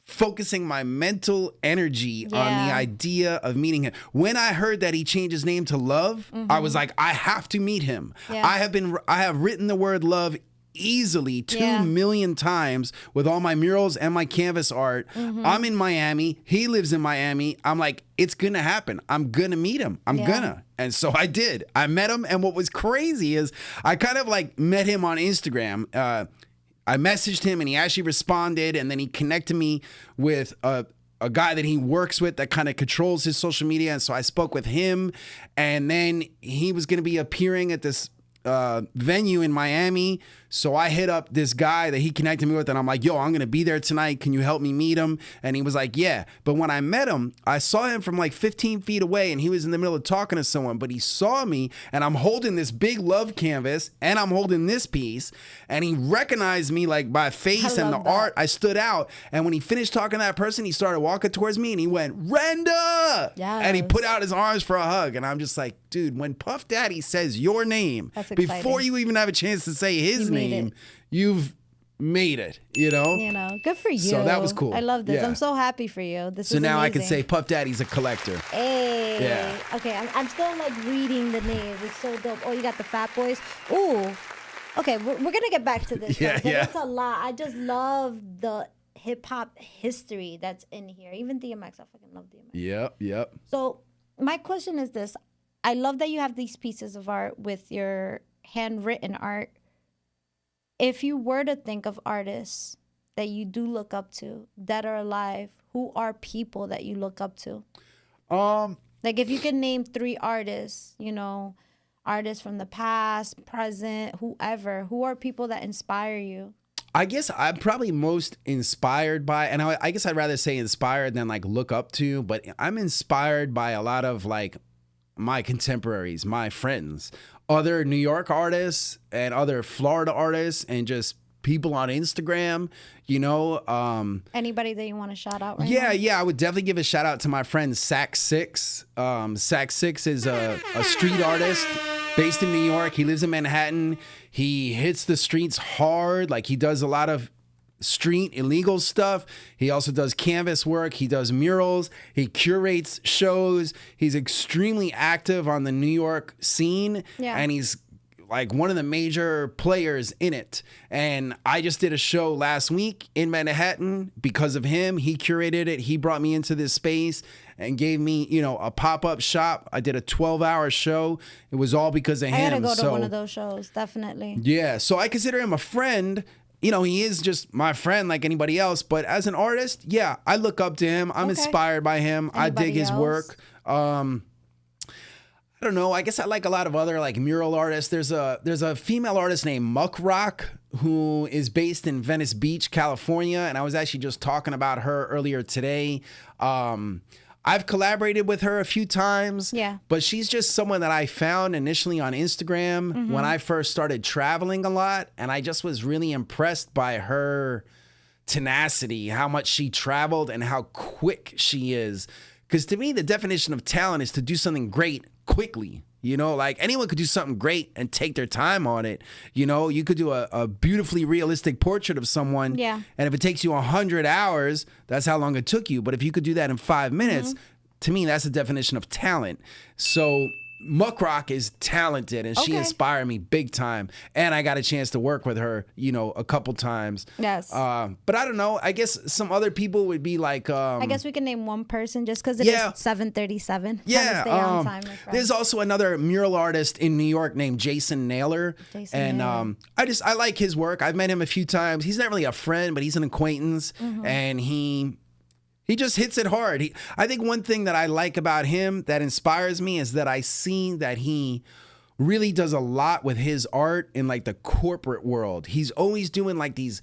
focusing my mental energy on the idea of meeting him. When I heard that he changed his name to Love, I was like, I have to meet him. I have written the word love easily 2 million times with all my murals and my canvas art. I'm in Miami. He lives in Miami. I'm like, it's going to happen. I'm going to meet him. I'm gonna. And so I did. I met him. And what was crazy is I kind of like met him on Instagram. I messaged him and he actually responded, and then he connected me with a guy that he works with that kind of controls his social media. And so I spoke with him, and then he was going to be appearing at this venue in Miami. So I hit up this guy that he connected me with, and I'm like, yo, I'm going to be there tonight. Can you help me meet him? And he was like, yeah. But when I met him, I saw him from like 15 feet away, and he was in the middle of talking to someone, but he saw me, and I'm holding this big love canvas, and I'm holding this piece, and he recognized me like by face and the art. I stood out. And when he finished talking to that person, he started walking towards me, and he went, Renda! And he put out his arms for a hug. And I'm just like, dude, when Puff Daddy says your name, before you even have a chance to say his name, you've made it, good for you. So that was cool. I love this. I'm so happy for you. This so is now amazing. I can say Puff Daddy's a collector. Hey. Yeah. Okay, I'm still like reading the names. It's so dope. Oh, you got the Fat Boys. Ooh. Okay, we're gonna get back to this. It's a lot. I just love the hip hop history that's in here. Even DMX, I fucking love DMX. Yep. So my question is this: I love that you have these pieces of art with your handwritten art. If you were to think of artists that you do look up to, dead or alive, who are people that you look up to? Like if you could name 3 artists, artists from the past, present, whoever, who are people that inspire you? I guess I'm probably most inspired by, and I guess I'd rather say inspired than like look up to, but I'm inspired by a lot of like my contemporaries, my friends, other New York artists and other Florida artists, and just people on Instagram, Anybody that you want to shout out right now? Yeah, I would definitely give a shout out to my friend Sack6. Sack6 is a street artist based in New York. He lives in Manhattan. He hits the streets hard. Like, he does a lot of street illegal stuff. He also does canvas work. He does murals. He curates shows. He's extremely active on the New York scene. Yeah. And he's like one of the major players in it. And I just did a show last week in Manhattan because of him. He curated it. He brought me into this space and gave me, a pop-up shop. I did a 12-hour show. It was all because of him. I gotta go to one of those shows, definitely. Yeah, so I consider him a friend. He is just my friend like anybody else. But as an artist, yeah, I look up to him. I'm inspired by him. I dig his work. I don't know. I guess I like a lot of other like mural artists. There's a female artist named Muck Rock who is based in Venice Beach, California, and I was actually just talking about her earlier today. I've collaborated with her a few times, but she's just someone that I found initially on Instagram when I first started traveling a lot, and I just was really impressed by her tenacity, how much she traveled and how quick she is. Because to me, the definition of talent is to do something great quickly. You know, like anyone could do something great and take their time on it. You know, you could do a beautifully realistic portrait of someone. Yeah. And if it takes you 100 hours, that's how long it took you. But if you could do that in 5 minutes, to me, that's the definition of talent. So Muckrock is talented, and she inspired me big time. And I got a chance to work with her, you know, a couple times. Yes. But I don't know. I guess some other people would be like... I guess we can name one person just because it is 7:37. Yeah. Stay on time, my friend. There's also another mural artist in New York named Jason Naylor. I like his work. I've met him a few times. He's not really a friend, but he's an acquaintance. And he just hits it hard. I think one thing that I like about him that inspires me is that I see that he really does a lot with his art in like the corporate world. He's always doing like these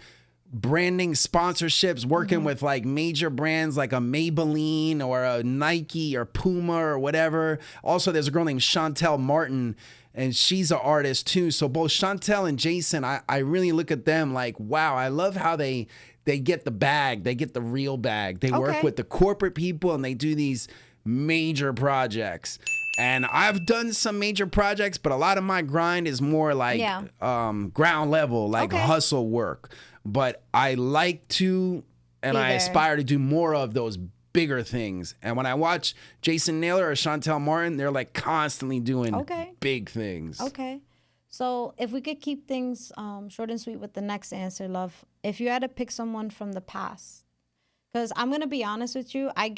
branding sponsorships, working with like major brands like a Maybelline or a Nike or Puma or whatever. Also, there's a girl named Chantel Martin, and she's an artist too. So both Chantel and Jason, I really look at them like, wow, I love how they get the bag. They get the real bag. They work with the corporate people, and they do these major projects. And I've done some major projects, but a lot of my grind is more like ground level, like hustle work. But I like to, and I aspire to do more of those bigger things. And when I watch Jason Naylor or Chantel Martin, they're like constantly doing big things. Okay. So if we could keep things short and sweet with the next answer, love, if you had to pick someone from the past, because I'm going to be honest with you, I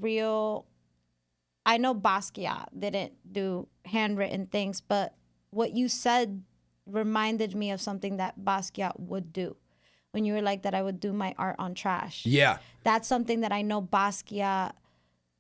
know Basquiat didn't do handwritten things, but what you said reminded me of something that Basquiat would do. When you were like that, I would do my art on trash. Yeah. That's something that I know Basquiat,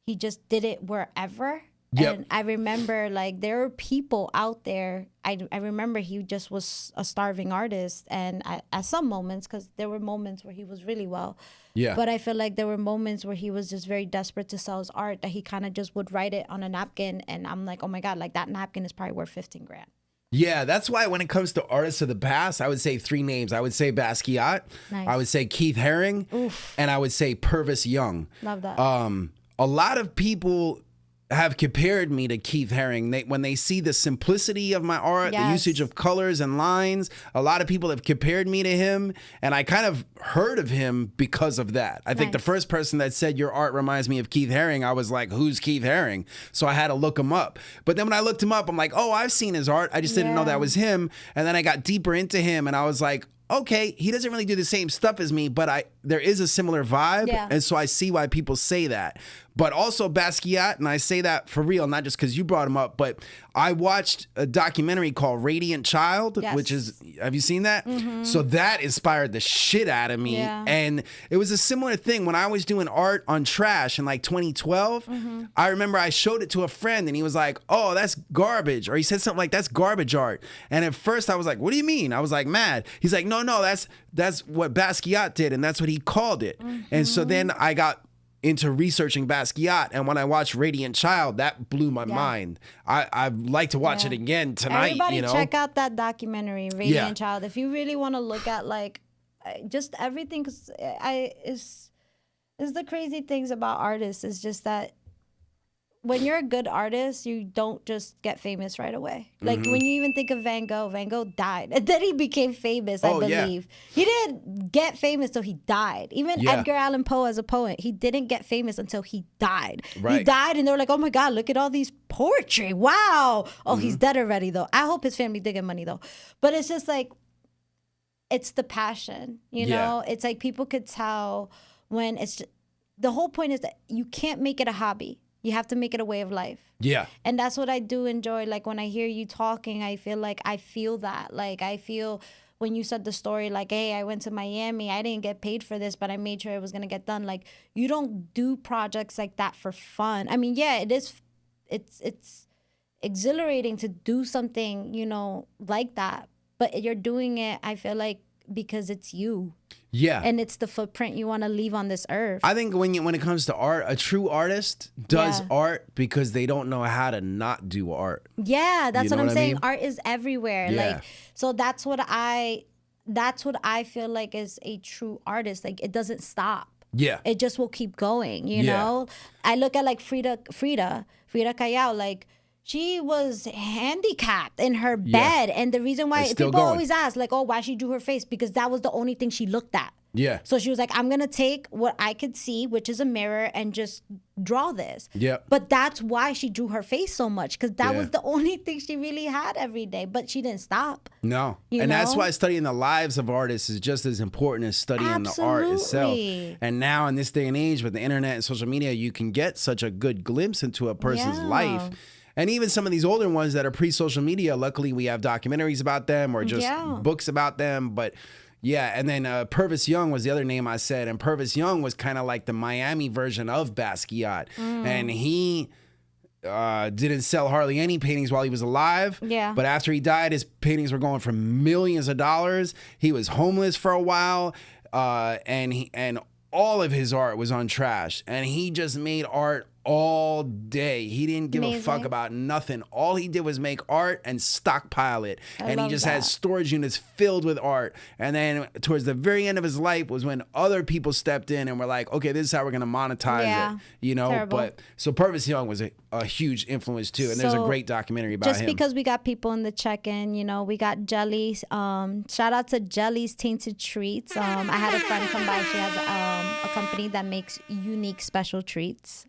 he just did it wherever. Yep. And I remember like there were people out there. I remember he just was a starving artist. And at some moments, because there were moments where he was really well. Yeah. But I feel like there were moments where he was just very desperate to sell his art that he kind of just would write it on a napkin. And I'm like, oh my God, like that napkin is probably worth 15 grand. Yeah, that's why when it comes to artists of the past, I would say 3 names. I would say Basquiat. Nice. I would say Keith Haring. Oof. And I would say Purvis Young. Love that. A lot of people have compared me to Keith Haring. When they see the simplicity of my art, the usage of colors and lines, a lot of people have compared me to him, and I kind of heard of him because of that. I think the first person that said your art reminds me of Keith Haring, I was like, who's Keith Haring? So I had to look him up. But then when I looked him up, I'm like, oh, I've seen his art. I just didn't know that was him. And then I got deeper into him, and I was like, okay, he doesn't really do the same stuff as me, but there is a similar vibe. Yeah. And so I see why people say that. But also Basquiat, and I say that for real, not just because you brought him up, but I watched a documentary called Radiant Child, which is, have you seen that? So that inspired the shit out of me. Yeah. And it was a similar thing when I was doing art on trash in like 2012. I remember I showed it to a friend and he was like, oh, that's garbage. Or he said something like, that's garbage art. And at first I was like, what do you mean? I was like mad. He's like, no, that's what Basquiat did. And that's what he called it. And so then I got into researching Basquiat, and when I watched Radiant Child, that blew my mind. I'd like to watch it again tonight. Everybody check out that documentary, Radiant Child, if you really want to look at like just everything. Because is the crazy things about artists is just that when you're a good artist, you don't just get famous right away. Like when you even think of Van Gogh died. And then he became famous, I believe. He didn't get famous till he died. Even Edgar Allan Poe as a poet, he didn't get famous until he died. He died and they were like, oh my God, look at all these poetry. Wow. Oh, he's dead already though. I hope his family did get money though. But it's just like, it's the passion, you know? It's like people could tell when the whole point is that you can't make it a hobby. You have to make it a way of life. Yeah. And that's what I do enjoy. Like when I hear you talking, I feel that. Like I feel when you said the story, like, hey, I went to Miami. I didn't get paid for this, but I made sure it was going to get done. Like you don't do projects like that for fun. I mean, yeah, it is. It's exhilarating to do something, you know, like that. But you're doing it, I feel like, because it's you. Yeah. And it's the footprint you want to leave on this earth. I think when it comes to art, a true artist does art because they don't know how to not do art. Yeah, that's what I'm saying. I mean? Art is everywhere. Yeah. Like, so that's what I feel like is a true artist. Like it doesn't stop. Yeah. It just will keep going, you know? I look at like Frida Kahlo, like she was handicapped in her bed. And the reason why people always ask, like, oh, why she drew her face? Because that was the only thing she looked at. Yeah. So she was like, I'm going to take what I could see, which is a mirror, and just draw this. Yeah. But that's why she drew her face so much, because that was the only thing she really had every day. But she didn't stop. No. And that's why studying the lives of artists is just as important as studying the art itself. And now in this day and age with the internet and social media, you can get such a good glimpse into a person's life. And even some of these older ones that are pre-social media, luckily we have documentaries about them or just books about them. But yeah, and then Purvis Young was the other name I said. And Purvis Young was kind of like the Miami version of Basquiat. And he didn't sell hardly any paintings while he was alive. Yeah. But after he died, his paintings were going for millions of dollars. He was homeless for a while. And all of his art was untrashed. And he just made art all day. He didn't give a fuck about nothing. All he did was make art and stockpile it. And he just had storage units filled with art. And then towards the very end of his life was when other people stepped in and were like, okay, this is how we're going to monetize it. You know? Terrible. But so Purvis Young was a huge influence too. And there's a great documentary about him. Just because we got people in the check-in, you know, we got Jelly's. Shout out to Jelly's Tainted Treats. I had a friend come by. She has a company that makes unique special treats.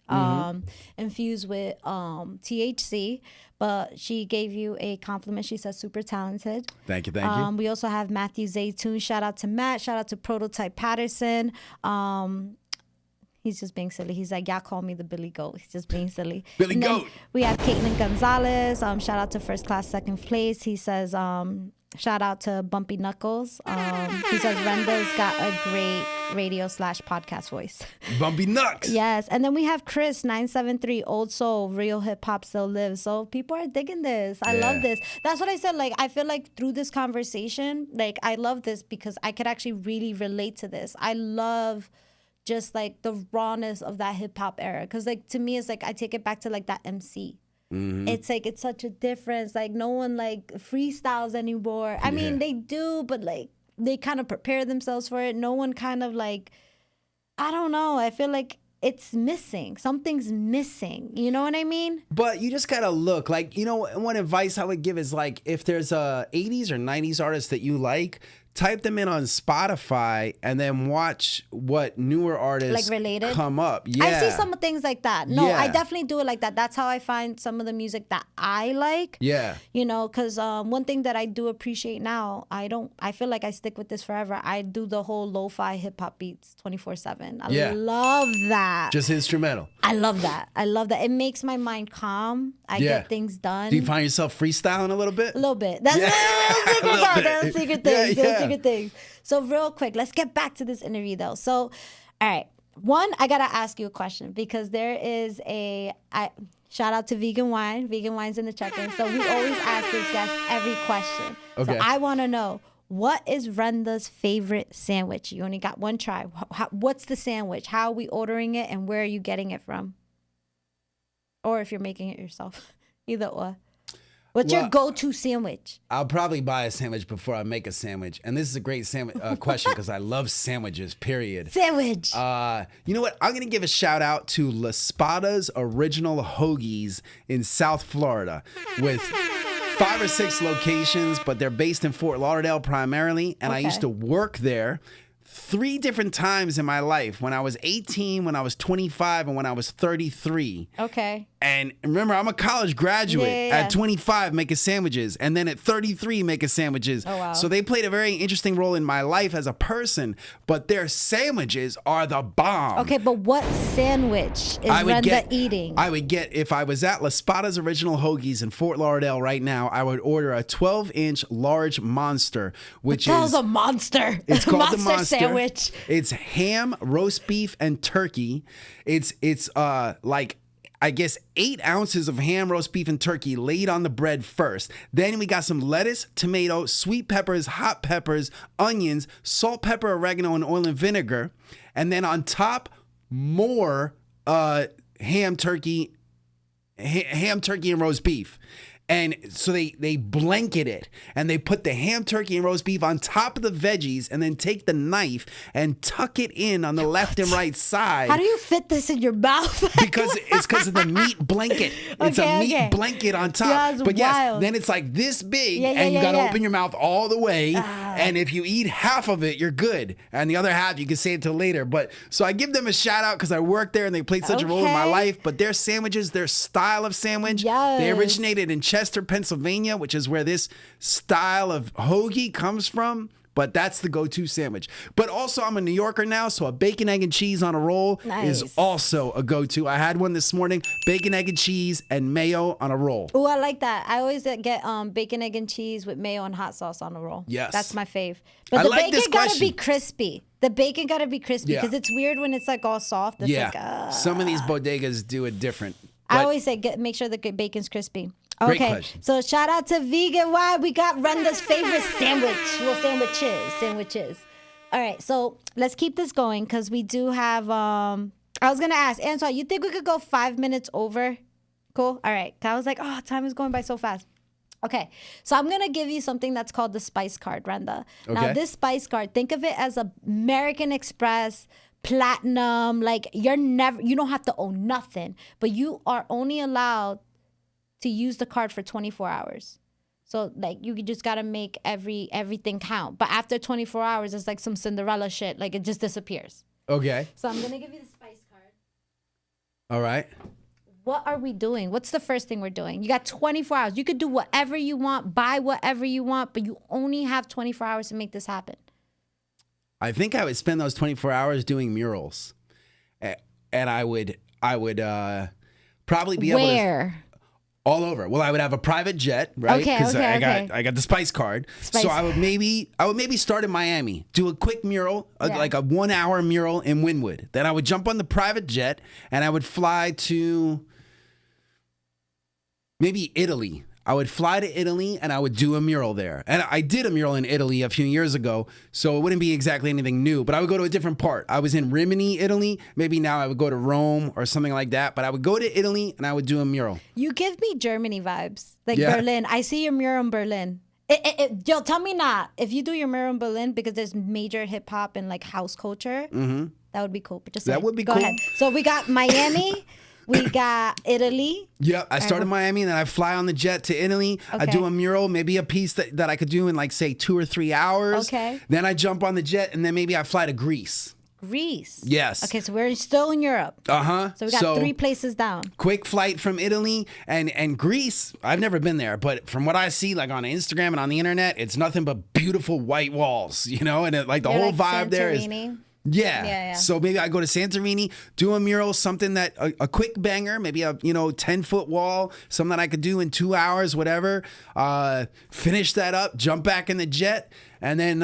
Infused with THC, but she gave you a compliment. She said super talented. Thank you, thank you. We also have Matthew Zaytoon. Shout out to Matt. Shout out to Prototype Patterson. He's just being silly. He's like, y'all call me the Billy Goat. He's just being silly. Billy Goat. We have Caitlin Gonzalez. Shout out to First Class Second Place. He says, shout out to Bumpy Knuckles. He says Renda's got a great radio/podcast voice. Bumpy Knucks. Yes. And then we have Chris 973, Old Soul, Real Hip Hop Still Lives. So people are digging this. I love this. That's what I said. Like, I feel like through this conversation, like, I love this because I could actually really relate to this. I love just like the rawness of that hip hop era. Cause like to me, it's like I take it back to like that MC. It's like it's such a difference. Like no one like freestyles anymore. I mean, they do, but like they kind of prepare themselves for it. No one kind of like, I don't know. I feel like it's missing. Something's missing. You know what I mean? But you just gotta look. Like, you know, one advice I would give is like if there's a 80s or 90s artist that you like, type them in on Spotify and then watch what newer artists like related come up. Yeah. I see some things like that. No, I definitely do it like that. That's how I find some of the music that I like. Yeah. You know, because one thing that I do appreciate now, I feel like I stick with this forever. I do the whole lo-fi hip hop beats 24/7. I love that. Just instrumental. I love that. I love that. It makes my mind calm. I get things done. Do you find yourself freestyling a little bit? A little bit. That's a secret thing. Secret things. So real quick, let's get back to this interview though. So, all right. One, I gotta ask you a question because there is shout out to Vegan Wine. Vegan Wine's in the check-in. So we always ask this guest every question. Okay. So I want to know, what is Renda's favorite sandwich? You only got one try. What's the sandwich? How are we ordering it, and where are you getting it from? Or if you're making it yourself, either or. What's your go-to sandwich? I'll probably buy a sandwich before I make a sandwich. And this is a great question because I love sandwiches, period. Sandwich. You know what? I'm going to give a shout out to La Spada's Original Hoagies in South Florida with 5 or 6 locations, but they're based in Fort Lauderdale primarily. And I used to work there 3 different times in my life. When I was 18, when I was 25, and when I was 33. Okay. And remember, I'm a college graduate at 25 making sandwiches, and then at 33 making sandwiches. Oh, wow. So they played a very interesting role in my life as a person, but their sandwiches are the bomb. Okay, but what sandwich is Renda eating? I would get, if I was at La Spada's Original Hoagies in Fort Lauderdale right now, I would order a 12-inch large monster, which is a monster. It's called the monster sandwich. It's ham, roast beef, and turkey. It's like, I guess 8 ounces of ham, roast beef, and turkey laid on the bread first. Then we got some lettuce, tomato, sweet peppers, hot peppers, onions, salt, pepper, oregano, and oil and vinegar. And then on top, more ham, turkey, and roast beef. And so they blanket it, and they put the ham, turkey, and roast beef on top of the veggies, and then take the knife and tuck it in on the left and right side. How do you fit this in your mouth? Because of the meat blanket. It's a meat blanket on top. Yeah, it's but yes, wild. then it's like this big, and you got to open your mouth all the way. And if you eat half of it, you're good. And the other half, you can save till later. But so I give them a shout out because I worked there and they played such a role in my life. But their sandwiches, their style of sandwich, they originated in Chester, Pennsylvania, which is where this style of hoagie comes from. But that's the go-to sandwich. But also, I'm a New Yorker now, so a bacon, egg, and cheese on a roll is also a go-to. I had one this morning, bacon, egg, and cheese, and mayo on a roll. Oh, I like that. I always get bacon, egg, and cheese with mayo and hot sauce on a roll. Yes. That's my fave. But the bacon got to be crispy. The bacon got to be crispy because it's weird when it's like all soft. It's like, some of these bodegas do it different. I always say make sure the bacon's crispy. Great Okay, question. so shout out to Vegan Why. We got Renda's favorite sandwich. Well, sandwiches. All right, so let's keep this going because we do have, I was going to ask, Antoine, you think we could go 5 minutes over? Cool? All right. I was like, oh, time is going by so fast. Okay, so I'm going to give you something that's called the Spice Card, Renda. Okay. Now, this Spice Card, think of it as a American Express platinum. Like, you don't have to own nothing, but you are only allowed to use the card for 24 hours. So like you just gotta make everything count. But after 24 hours, it's like some Cinderella shit. Like it just disappears. Okay. So I'm gonna give you the Spice Card. All right. What are we doing? What's the first thing we're doing? You got 24 hours. You could do whatever you want, buy whatever you want, but you only have 24 hours to make this happen. I think I would spend those 24 hours doing murals. And I would probably be able to... Where? All over. Well, I would have a private jet, right? Okay, I got the Spice Card. So I would maybe start in Miami, do a quick mural, like a 1 hour mural in Wynwood. Then I would jump on the private jet and I would fly to maybe Italy. I would fly to Italy and I would do a mural there. And I did a mural in Italy a few years ago, so it wouldn't be exactly anything new, but I would go to a different part. I was in Rimini, Italy. Maybe now I would go to Rome or something like that, but I would go to Italy and I would do a mural. You give me Germany vibes, like Berlin. I see your mural in Berlin. Yo, tell me not. If you do your mural in Berlin, because there's major hip hop and like house culture, that would be cool. But just that would be go cool. ahead. So we got Miami. We got Italy. Yep. I start in Miami and then I fly on the jet to Italy. Okay. I do a mural, maybe a piece that I could do in like, say, 2 or 3 hours. Okay. Then I jump on the jet and then maybe I fly to Greece. Greece. Yes. Okay, so we're still in Europe. Uh-huh. So we got 3 places down. Quick flight from Italy and Greece. I've never been there, but from what I see, like on Instagram and on the internet, it's nothing but beautiful white walls, you know? And like the whole vibe there is... Yeah. So maybe I go to Santorini, do a mural, something that a quick banger, maybe a 10-foot wall, something that I could do in 2 hours, whatever. Finish that up, jump back in the jet, and then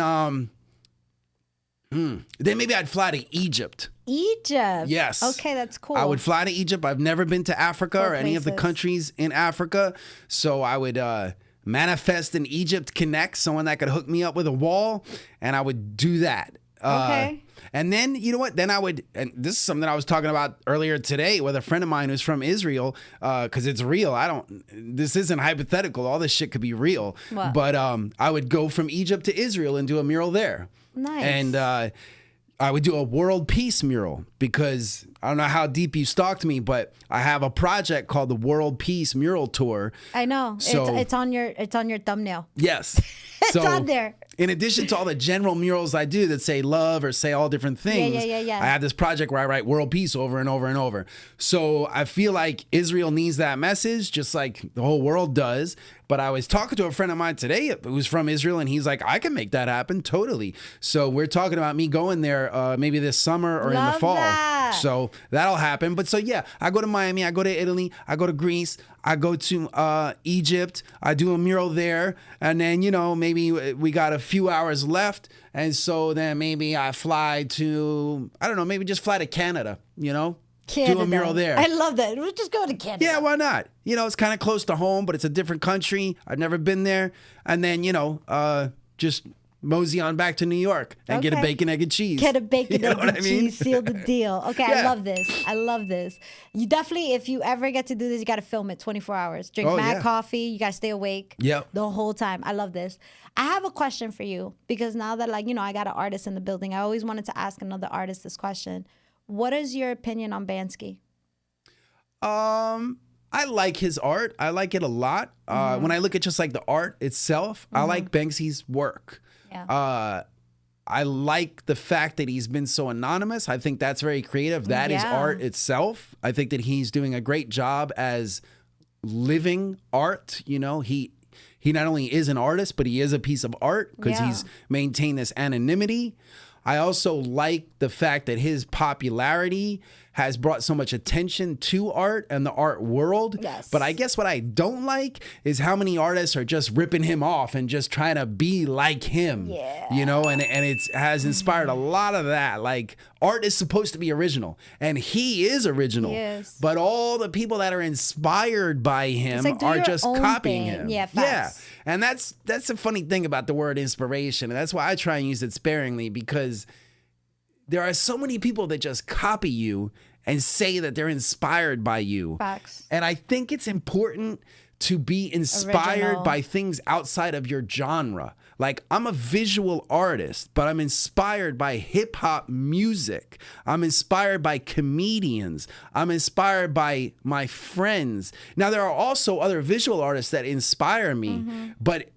maybe I'd fly to Egypt. Egypt. Yes. Okay, that's cool. I would fly to Egypt. I've never been to Africa or any of the countries in Africa, so I would manifest an Egypt connect, someone that could hook me up with a wall, and I would do that. Okay. And then, you know what? Then I would, and this is something I was talking about earlier today with a friend of mine who's from Israel, because it's real. This isn't hypothetical. All this shit could be real. What? But I would go from Egypt to Israel and do a mural there. Nice. And I would do a World Peace Mural because I don't know how deep you stalked me, but I have a project called the World Peace Mural Tour. I know. So, it's on your thumbnail. Yes. It's on there. In addition to all the general murals I do that say love or say all different things, Yeah. I have this project where I write world peace over and over and over. So I feel like Israel needs that message, just like the whole world does. But I was talking to a friend of mine today who's from Israel, and he's like, I can make that happen, totally. So we're talking about me going there maybe this summer or in the fall. That. So that'll happen. But so, yeah, I go to Miami, I go to Italy, I go to Greece, I go to Egypt, I do a mural there, and then, maybe we got a few hours left, and so then maybe I fly to, I don't know, maybe just fly to Canada, Canada. Do a mural there. I love that. We'll just go to Canada. Yeah, why not? It's kind of close to home, but it's a different country. I've never been there. And then, just mosey on back to New York and get a bacon, egg, and cheese. Get a bacon, You know egg, and cheese, seal the deal. Okay, Yeah. I love this. I love this. You definitely, if you ever get to do this, you got to film it 24 hours. Drink mad coffee. You got to stay awake the whole time. I love this. I have a question for you because now that, like, you know, I got an artist in the building, I always wanted to ask another artist this question. What is your opinion on Banksy? I like his art. I like it a lot. When I look at just like the art itself, I like Banksy's work. Yeah. I like the fact that he's been so anonymous. I think that's very creative. That is art itself. I think that he's doing a great job as living art. You know, he not only is an artist, but he is a piece of art because he's maintained this anonymity. I also like the fact that his popularity has brought so much attention to art and the art world. Yes. But I guess what I don't like is how many artists are just ripping him off and just trying to be like him. Yeah. You know, and it has inspired a lot of that. Like, art is supposed to be original, and he is original. Yes. But all the people that are inspired by him like, do are your just own copying thing. him. Yeah, facts. And that's a funny thing about the word inspiration. And that's why I try and use it sparingly, because there are so many people that just copy you and say that they're inspired by you. Facts. And I think it's important to be inspired Original. by things outside of your genre. Like, I'm a visual artist, but I'm inspired by hip hop music. I'm inspired by comedians. I'm inspired by my friends. Now, there are also other visual artists that inspire me, but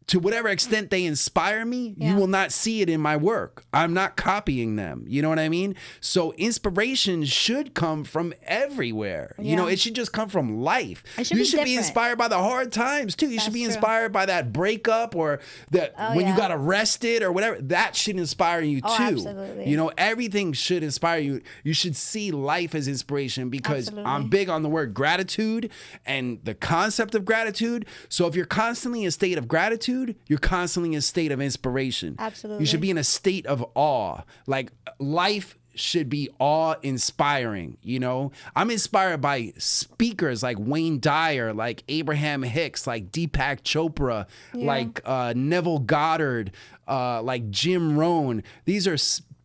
to whatever extent they inspire me, you will not see it in my work. I'm not copying them. You know what I mean? So inspiration should come from everywhere. You know, it should just come from life. It should you be should be different. inspired by the hard times too. You should be true. inspired by that breakup or that when you got arrested or whatever. That should inspire you too. Absolutely. You know, everything should inspire you. You should see life as inspiration, because Absolutely. I'm big on the word gratitude and the concept of gratitude. So if you're constantly in a state of gratitude, you're constantly in a state of inspiration. Absolutely. You should be in a state of awe. Like, life should be awe-inspiring, you know? I'm inspired by speakers like Wayne Dyer, like Abraham Hicks, like Deepak Chopra, like Neville Goddard, like Jim Rohn. These are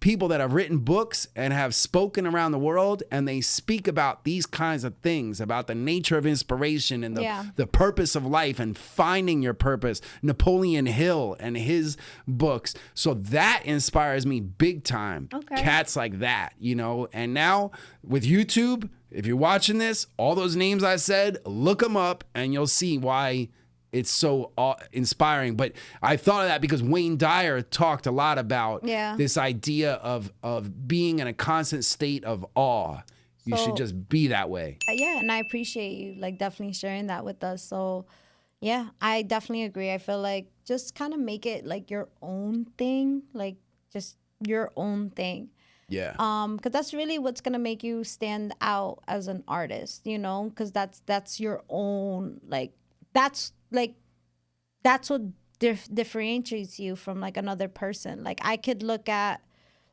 people that have written books and have spoken around the world, and they speak about these kinds of things, about the nature of inspiration and the purpose of life and finding your purpose. Napoleon Hill and his books. So that inspires me big time. Okay. Cats like that, you know? And now with YouTube, if you're watching this, all those names I said, look them up and you'll see why it's so inspiring. But I thought of that because Wayne Dyer talked a lot about this idea of being in a constant state of awe. You should just be that way. Yeah, and I appreciate you like definitely sharing that with us. So yeah, I definitely agree. I feel like just kind of make it like your own thing, like just your own thing. Yeah. Because that's really what's gonna make you stand out as an artist, you know, because that's your own, like that's what differentiates you from like another person. Like, I could look at,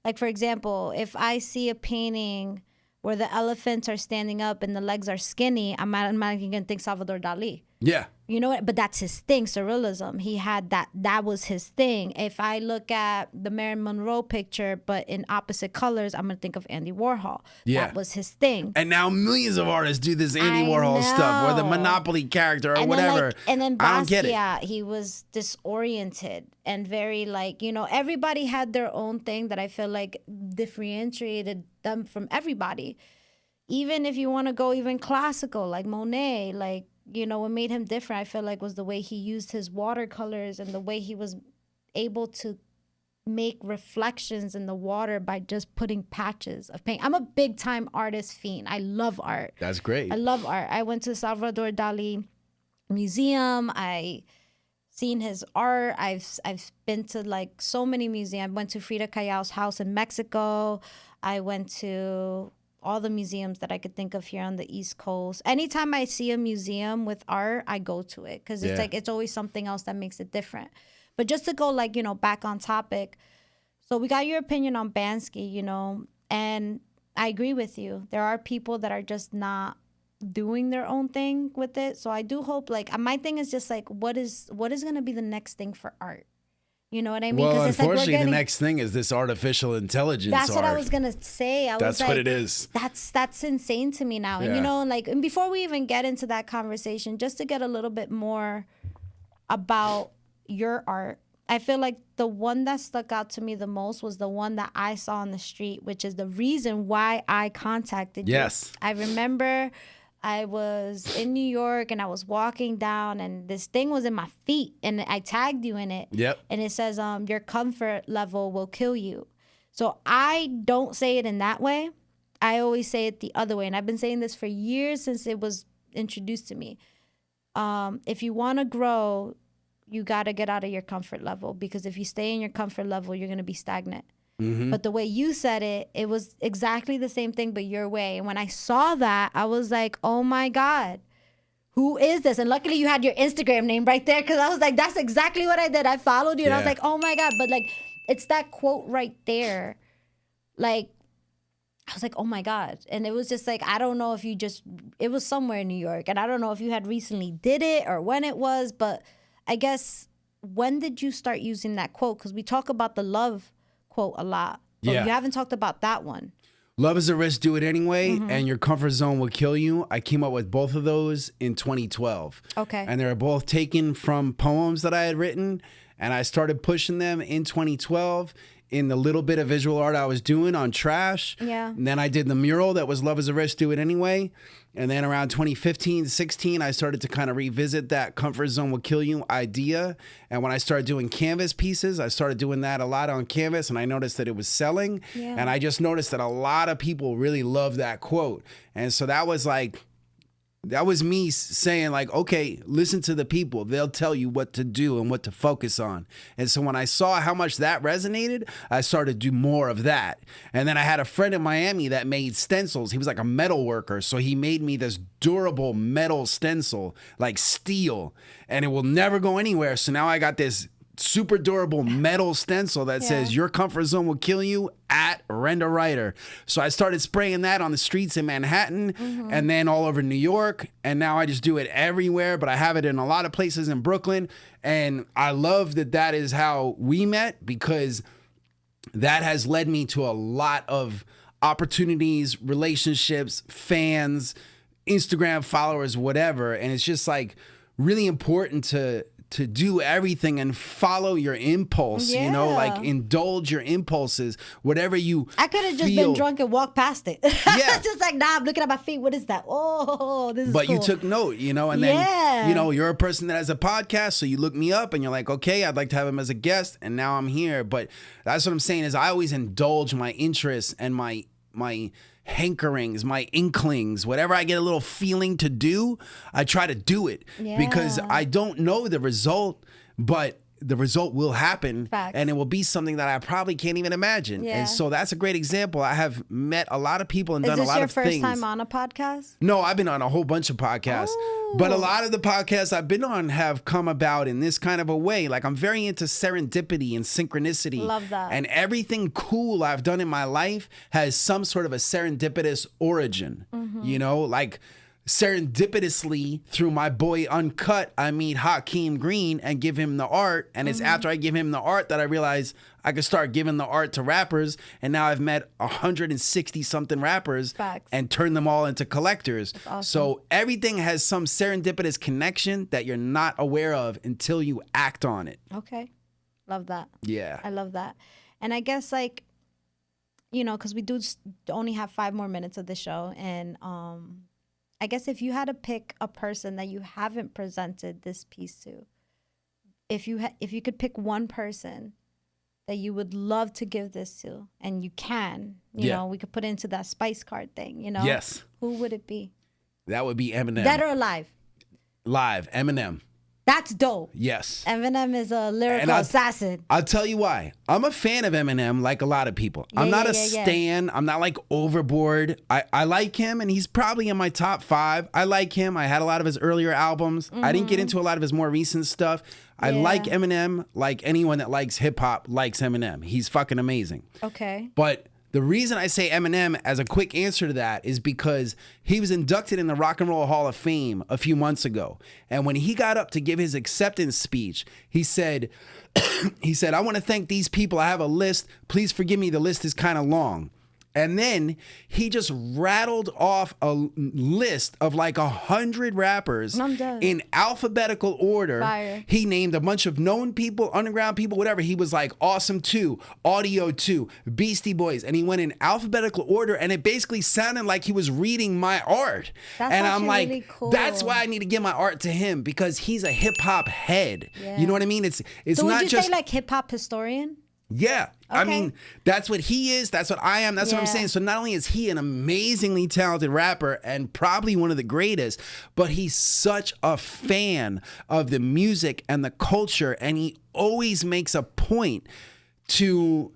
like, for example, if I see a painting where the elephants are standing up and the legs are skinny, I'm automatically gonna think Salvador Dali. Yeah. You know what? But that's his thing, surrealism. He had that was his thing. If I look at the Marilyn Monroe picture, but in opposite colors, I'm going to think of Andy Warhol. Yeah. That was his thing. And now millions of artists do this Andy Warhol stuff, or the Monopoly character, or And whatever. then I don't get it. Basquiat, he was disoriented and very like, you know, everybody had their own thing that I feel like differentiated them from everybody. Even if you want to go even classical, like Monet, like, you know, what made him different, I feel like, was the way he used his watercolors and the way he was able to make reflections in the water by just putting patches of paint. I'm a big time artist fiend. I love art. That's great. I love art. I went to Salvador Dali Museum. I seen his art. I've been to like so many museums. I went to Frida Kahlo's house in Mexico. I went to all the museums that I could think of here on the East Coast. Anytime I see a museum with art, I go to it because it's like, it's always something else that makes it different. But just to go like, you know, back on topic. So we got your opinion on Banksy, you know, and I agree with you. There are people that are just not doing their own thing with it. So I do hope, like, my thing is just like, what is going to be the next thing for art? You know what I mean? Well, it's unfortunately, like the next thing is this artificial intelligence. That's what I was gonna say. That's what it is. That's insane to me now. And and before we even get into that conversation, just to get a little bit more about your art, I feel like the one that stuck out to me the most was the one that I saw on the street, which is the reason why I contacted you. Yes. I remember I was in New York and I was walking down and this thing was in my feet and I tagged you in it. Yep. And it says, your comfort level will kill you. So I don't say it in that way. I always say it the other way. And I've been saying this for years since it was introduced to me. If you want to grow, you got to get out of your comfort level, because if you stay in your comfort level, you're going to be stagnant. Mm-hmm. But the way you said it, it was exactly the same thing, but your way. And when I saw that, I was like, oh my God, who is this? And luckily you had your Instagram name right there, because I was like, that's exactly what I did. I followed you and I was like, oh my God. But like, it's that quote right there. Like, I was like, oh my God. And it was just like, I don't know if it was somewhere in New York. And I don't know if you had recently did it or when it was, but I guess, when did you start using that quote? Because we talk about the love quote a lot, but you haven't talked about that one. Love is a risk, do it anyway, and your comfort zone will kill you. I came up with both of those in 2012. Okay. And they were both taken from poems that I had written, and I started pushing them in 2012 in the little bit of visual art I was doing on Trash. Yeah. And then I did the mural that was Love is a Risk, do it anyway. And then around 2015, 16, I started to kind of revisit that comfort zone will kill you idea. And when I started doing canvas pieces, I started doing that a lot on canvas, and I noticed that it was selling. Yeah. And I just noticed that a lot of people really love that quote. And so that was me saying like, okay, listen to the people. They'll tell you what to do and what to focus on. And so when I saw how much that resonated, I started to do more of that. And then I had a friend in Miami that made stencils. He was like a metal worker. So he made me this durable metal stencil, like steel, and it will never go anywhere. So now I got this super durable metal stencil that says your comfort zone will kill you at Renda Writer. So I started spraying that on the streets in Manhattan and then all over New York. And now I just do it everywhere, but I have it in a lot of places in Brooklyn. And I love that that is how we met, because that has led me to a lot of opportunities, relationships, fans, Instagram followers, whatever. And it's just like really important to do everything and follow your impulse, you know, like indulge your impulses, whatever you I could have just been drunk and walked past it. Yeah. Just like, nah, I'm looking at my feet. What is that? Oh, this is But cool. You took note, you know, and then, you know, you're a person that has a podcast. So you look me up and you're like, okay, I'd like to have him as a guest. And now I'm here. But that's what I'm saying is I always indulge my interests and my hankerings, my inklings, whatever I get a little feeling to do, I try to do it because I don't know the result, but the result will happen. Facts. And it will be something that I probably can't even imagine. Yeah. And so that's a great example. I have met a lot of people and done a lot of things. Is this your first time on a podcast? No, I've been on a whole bunch of podcasts. Oh. But a lot of the podcasts I've been on have come about in this kind of a way. Like I'm very into serendipity and synchronicity. Love that. And everything cool I've done in my life has some sort of a serendipitous origin. You know, like serendipitously through my boy Uncut, I meet Hakeem Green and give him the art. And it's after I give him the art that I realize I could start giving the art to rappers. And now I've met 160 something rappers. Facts. And turned them all into collectors. Awesome. So everything has some serendipitous connection that you're not aware of until you act on it. Okay. Love that. Yeah. I love that. And I guess like, you know, because we do only have 5 more minutes of the show. And I guess if you had to pick a person that you haven't presented this piece to, if you could pick one person that you would love to give this to, and you can, you know, we could put it into that Spice card thing, you know? Yes. Who would it be? That would be Eminem. Dead or alive? Live, Eminem. That's dope. Yes. Eminem is a lyrical assassin. I'll tell you why. I'm a fan of Eminem like a lot of people. I'm not a stan. I'm not like overboard. I like him and he's probably in my top 5. I like him. I had a lot of his earlier albums. I didn't get into a lot of his more recent stuff. I like Eminem like anyone that likes hip hop likes Eminem. He's fucking amazing. Okay. But The reason I say Eminem as a quick answer to that is because he was inducted in the Rock and Roll Hall of Fame a few months ago. And when he got up to give his acceptance speech, he said, I want to thank these people. I have a list. Please forgive me. The list is kind of long. And then he just rattled off a list of like 100 rappers in alphabetical order. Fire. He named a bunch of known people, underground people, whatever. He was like Awesome 2, Audio 2, Beastie Boys. And he went in alphabetical order, and it basically sounded like he was reading my art. That's and I'm like, really cool. that's why I need to give my art to him, because he's a hip hop head. Yeah. You know what I mean? It's so not would you just say like hip hop historian? Yeah. Okay. I mean, that's what he is. That's what I am. That's what I'm saying. So not only is he an amazingly talented rapper and probably one of the greatest, but he's such a fan of the music and the culture. And he always makes a point to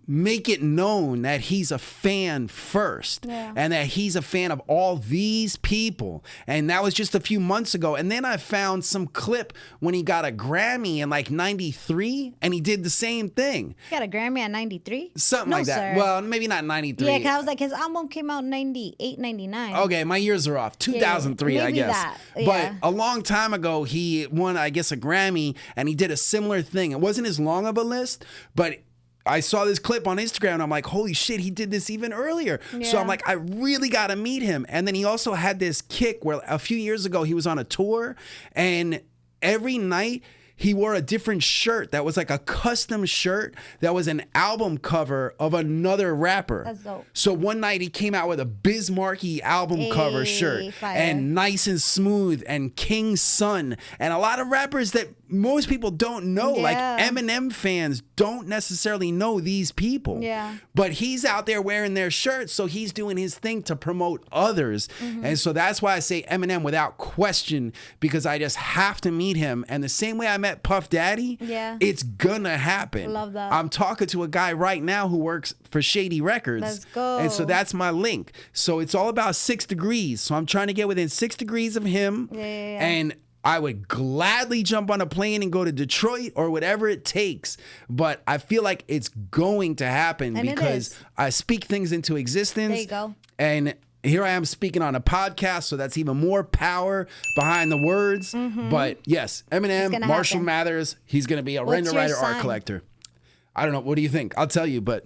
make it known that he's a fan first, and that he's a fan of all these people. And that was just a few months ago. And then I found some clip when he got a Grammy in like 93, and he did the same thing. He got a Grammy at 93? Something like that. Sir. Well, maybe not 93. Yeah, because I was like, his album came out in 98, 99. Okay, my years are off. 2003, I guess. That. But a long time ago, he won, I guess, a Grammy, and he did a similar thing. It wasn't as long of a list, but I saw this clip on Instagram, and I'm like, holy shit, he did this even earlier. So I'm like, I really got to meet him. And then he also had this kick where a few years ago, he was on a tour, and every night he wore a different shirt that was like a custom shirt that was an album cover of another rapper. That's dope. So one night he came out with a Biz Markie album cover shirt, and Nice and Smooth and King's Son, and a lot of rappers that most people don't know, like Eminem fans don't necessarily know these people. Yeah. But he's out there wearing their shirts, so he's doing his thing to promote others. And so that's why I say Eminem without question, because I just have to meet him. And the same way I met Puff Daddy, it's gonna happen. Love that. I'm talking to a guy right now who works for Shady Records. Let's go. And so that's my link. So it's all about 6 degrees. So I'm trying to get within 6 degrees of him. And I would gladly jump on a plane and go to Detroit or whatever it takes. But I feel like it's going to happen, and because I speak things into existence. There you go. And here I am speaking on a podcast, so that's even more power behind the words. But yes, Eminem, Marshall Mathers, he's going to be a Renda Writer art collector. I don't know. What do you think? I'll tell you, but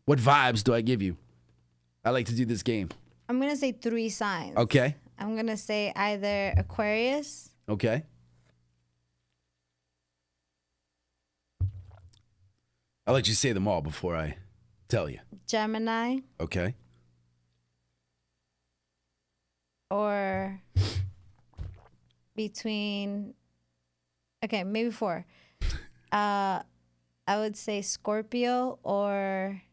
what vibes do I give you? I like to do this game. I'm going to say 3 signs. Okay. I'm going to say either Aquarius. Okay. I'll let you say them all before I tell you. Gemini. Okay. Or between, okay, maybe 4. I would say Scorpio or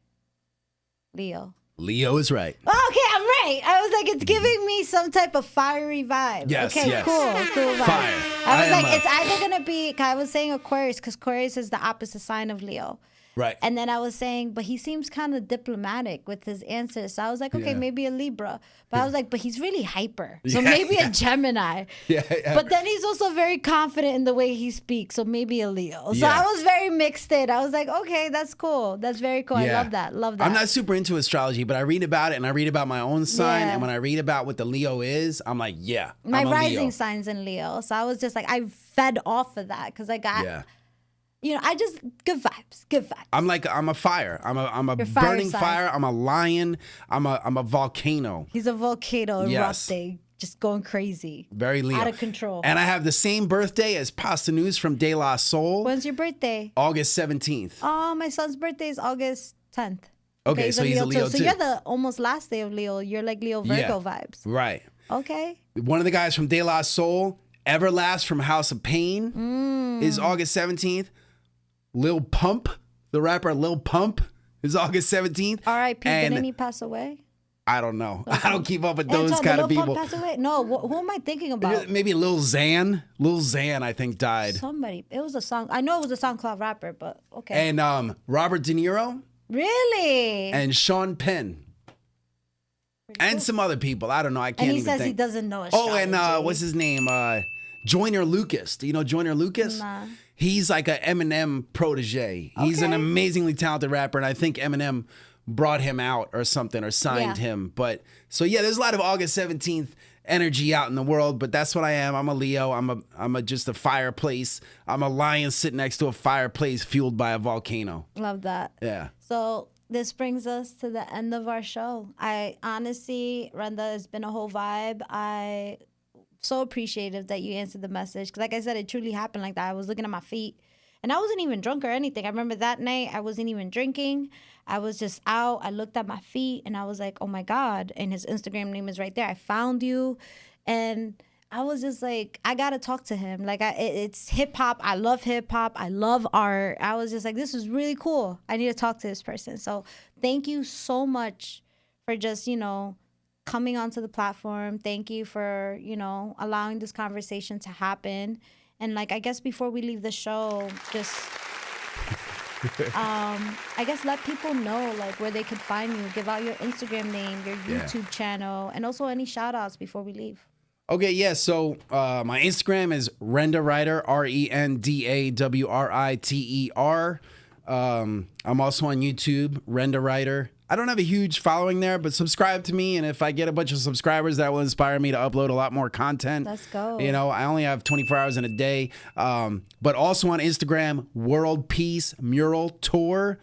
Leo. Leo is right. Oh, okay, I'm right. I was like, it's giving me some type of fiery vibe. Yes, okay, yes. cool vibe. Fire. I was like, it's either going to be, I was saying Aquarius because Aquarius is the opposite sign of Leo. Right. And then I was saying, but he seems kind of diplomatic with his answers. So I was like, okay, maybe a Libra. But I was like, but he's really hyper. So maybe a Gemini. But then he's also very confident in the way he speaks. So maybe a Leo. So I was very mixed in. I was like, okay, that's cool. That's very cool. I love that. Love that. I'm not super into astrology, but I read about it and I read about my own sign. And when I read about what the Leo is, I'm like, my rising sign's in Leo. So I was just like, I fed off of that because I got... You know, I just good vibes. I'm a fire. I'm a burning fire. I'm a lion. I'm a volcano. He's a volcano erupting, just going crazy. Very Leo. Out of control. And I have the same birthday as Pasta News from De La Soul. When's your birthday? August 17th. Oh, my son's birthday is August 10th. Okay, so he's a Leo too. So you're the almost last day of Leo. You're like Leo Virgo vibes. Right. Okay. One of the guys from De La Soul, Everlast from House of Pain, is August 17th. Lil Pump, the rapper Lil Pump, is August 17th. R.I.P. Didn't he pass away? I don't know. I don't keep up with those kind of people. Lil Pump passed away? No, who am I thinking about? Maybe Lil Xan. Lil Xan, I think, died. Somebody. It was a song. I know it was a SoundCloud rapper, but okay. And Robert De Niro. Really? And Sean Penn. And some other people. I don't know. I can't even think. And he says he doesn't know astrology. Oh, and what's his name? Joyner Lucas. Do you know Joyner Lucas? Nah. He's like an Eminem protege. He's an amazingly talented rapper, and I think Eminem brought him out or something, or signed him. But so yeah, there's a lot of August 17th energy out in the world, but that's what I am. I'm a Leo. I'm a just a fireplace. I'm a lion sitting next to a fireplace fueled by a volcano. Love that. Yeah. So this brings us to the end of our show. I honestly, Renda, it's been a whole vibe. I so appreciative that you answered the message, because like I said, it truly happened like that. I was looking at my feet and I wasn't even drunk or anything. I remember that night I wasn't even drinking. I was just out. I looked at my feet and I was like, oh my God. And his Instagram name is right there. I found you. And I was just like, I got to talk to him. Like, it's hip hop. I love hip hop. I love art. I was just like, this is really cool. I need to talk to this person. So thank you so much for just, you know, coming onto the platform. Thank you for, you know, allowing this conversation to happen. And like, I guess before we leave the show, just, I guess let people know like where they could find you. Give out your Instagram name, your YouTube channel, and also any shout outs before we leave. Okay, yeah. So my Instagram is Renda Writer, RendaWriter. I'm also on YouTube, Renda Writer. I don't have a huge following there, but subscribe to me, and if I get a bunch of subscribers, that will inspire me to upload a lot more content. Let's go. You know, I only have 24 hours in a day. But also on Instagram, World Peace Mural Tour.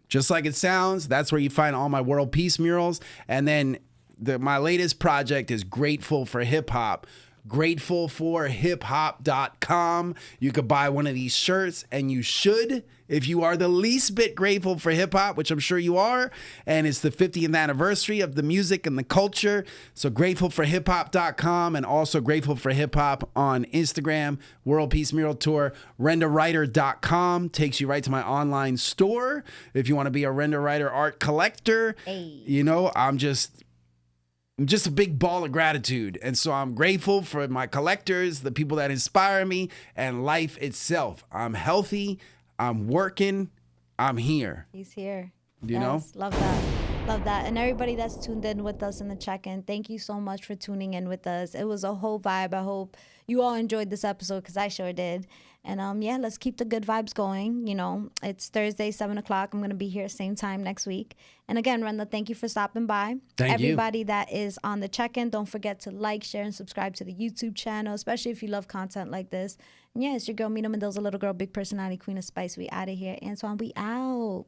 Just like it sounds, that's where you find all my World Peace murals. And then my latest project is Grateful for Hip Hop. GratefulForHipHop.com. You could buy one of these shirts, and you should if you are the least bit grateful for hip hop, which I'm sure you are. And it's the 50th anniversary of the music and the culture. So GratefulForHipHop.com, and also Grateful for Hip Hop on Instagram. World Peace Mural Tour. RendaWriter.com takes you right to my online store. If you want to be a Renda Writer art collector, you know, I'm just a big ball of gratitude. And so I'm grateful for my collectors, the people that inspire me, and life itself. I'm healthy. I'm working. I'm here. He's here. You know? Love that. Love that. And everybody that's tuned in with us in the check-in, thank you so much for tuning in with us. It was a whole vibe. I hope you all enjoyed this episode, because I sure did. And yeah, let's keep the good vibes going. You know, it's Thursday, 7 o'clock. I'm going to be here same time next week. And again, Renda, thank you for stopping by. Thank you. Everybody that is on the check-in, don't forget to like, share, and subscribe to the YouTube channel, especially if you love content like this. And yeah, it's your girl, Mina Mendoza, little girl, big personality, Queen of Spice. We out of here. Antoine, we out.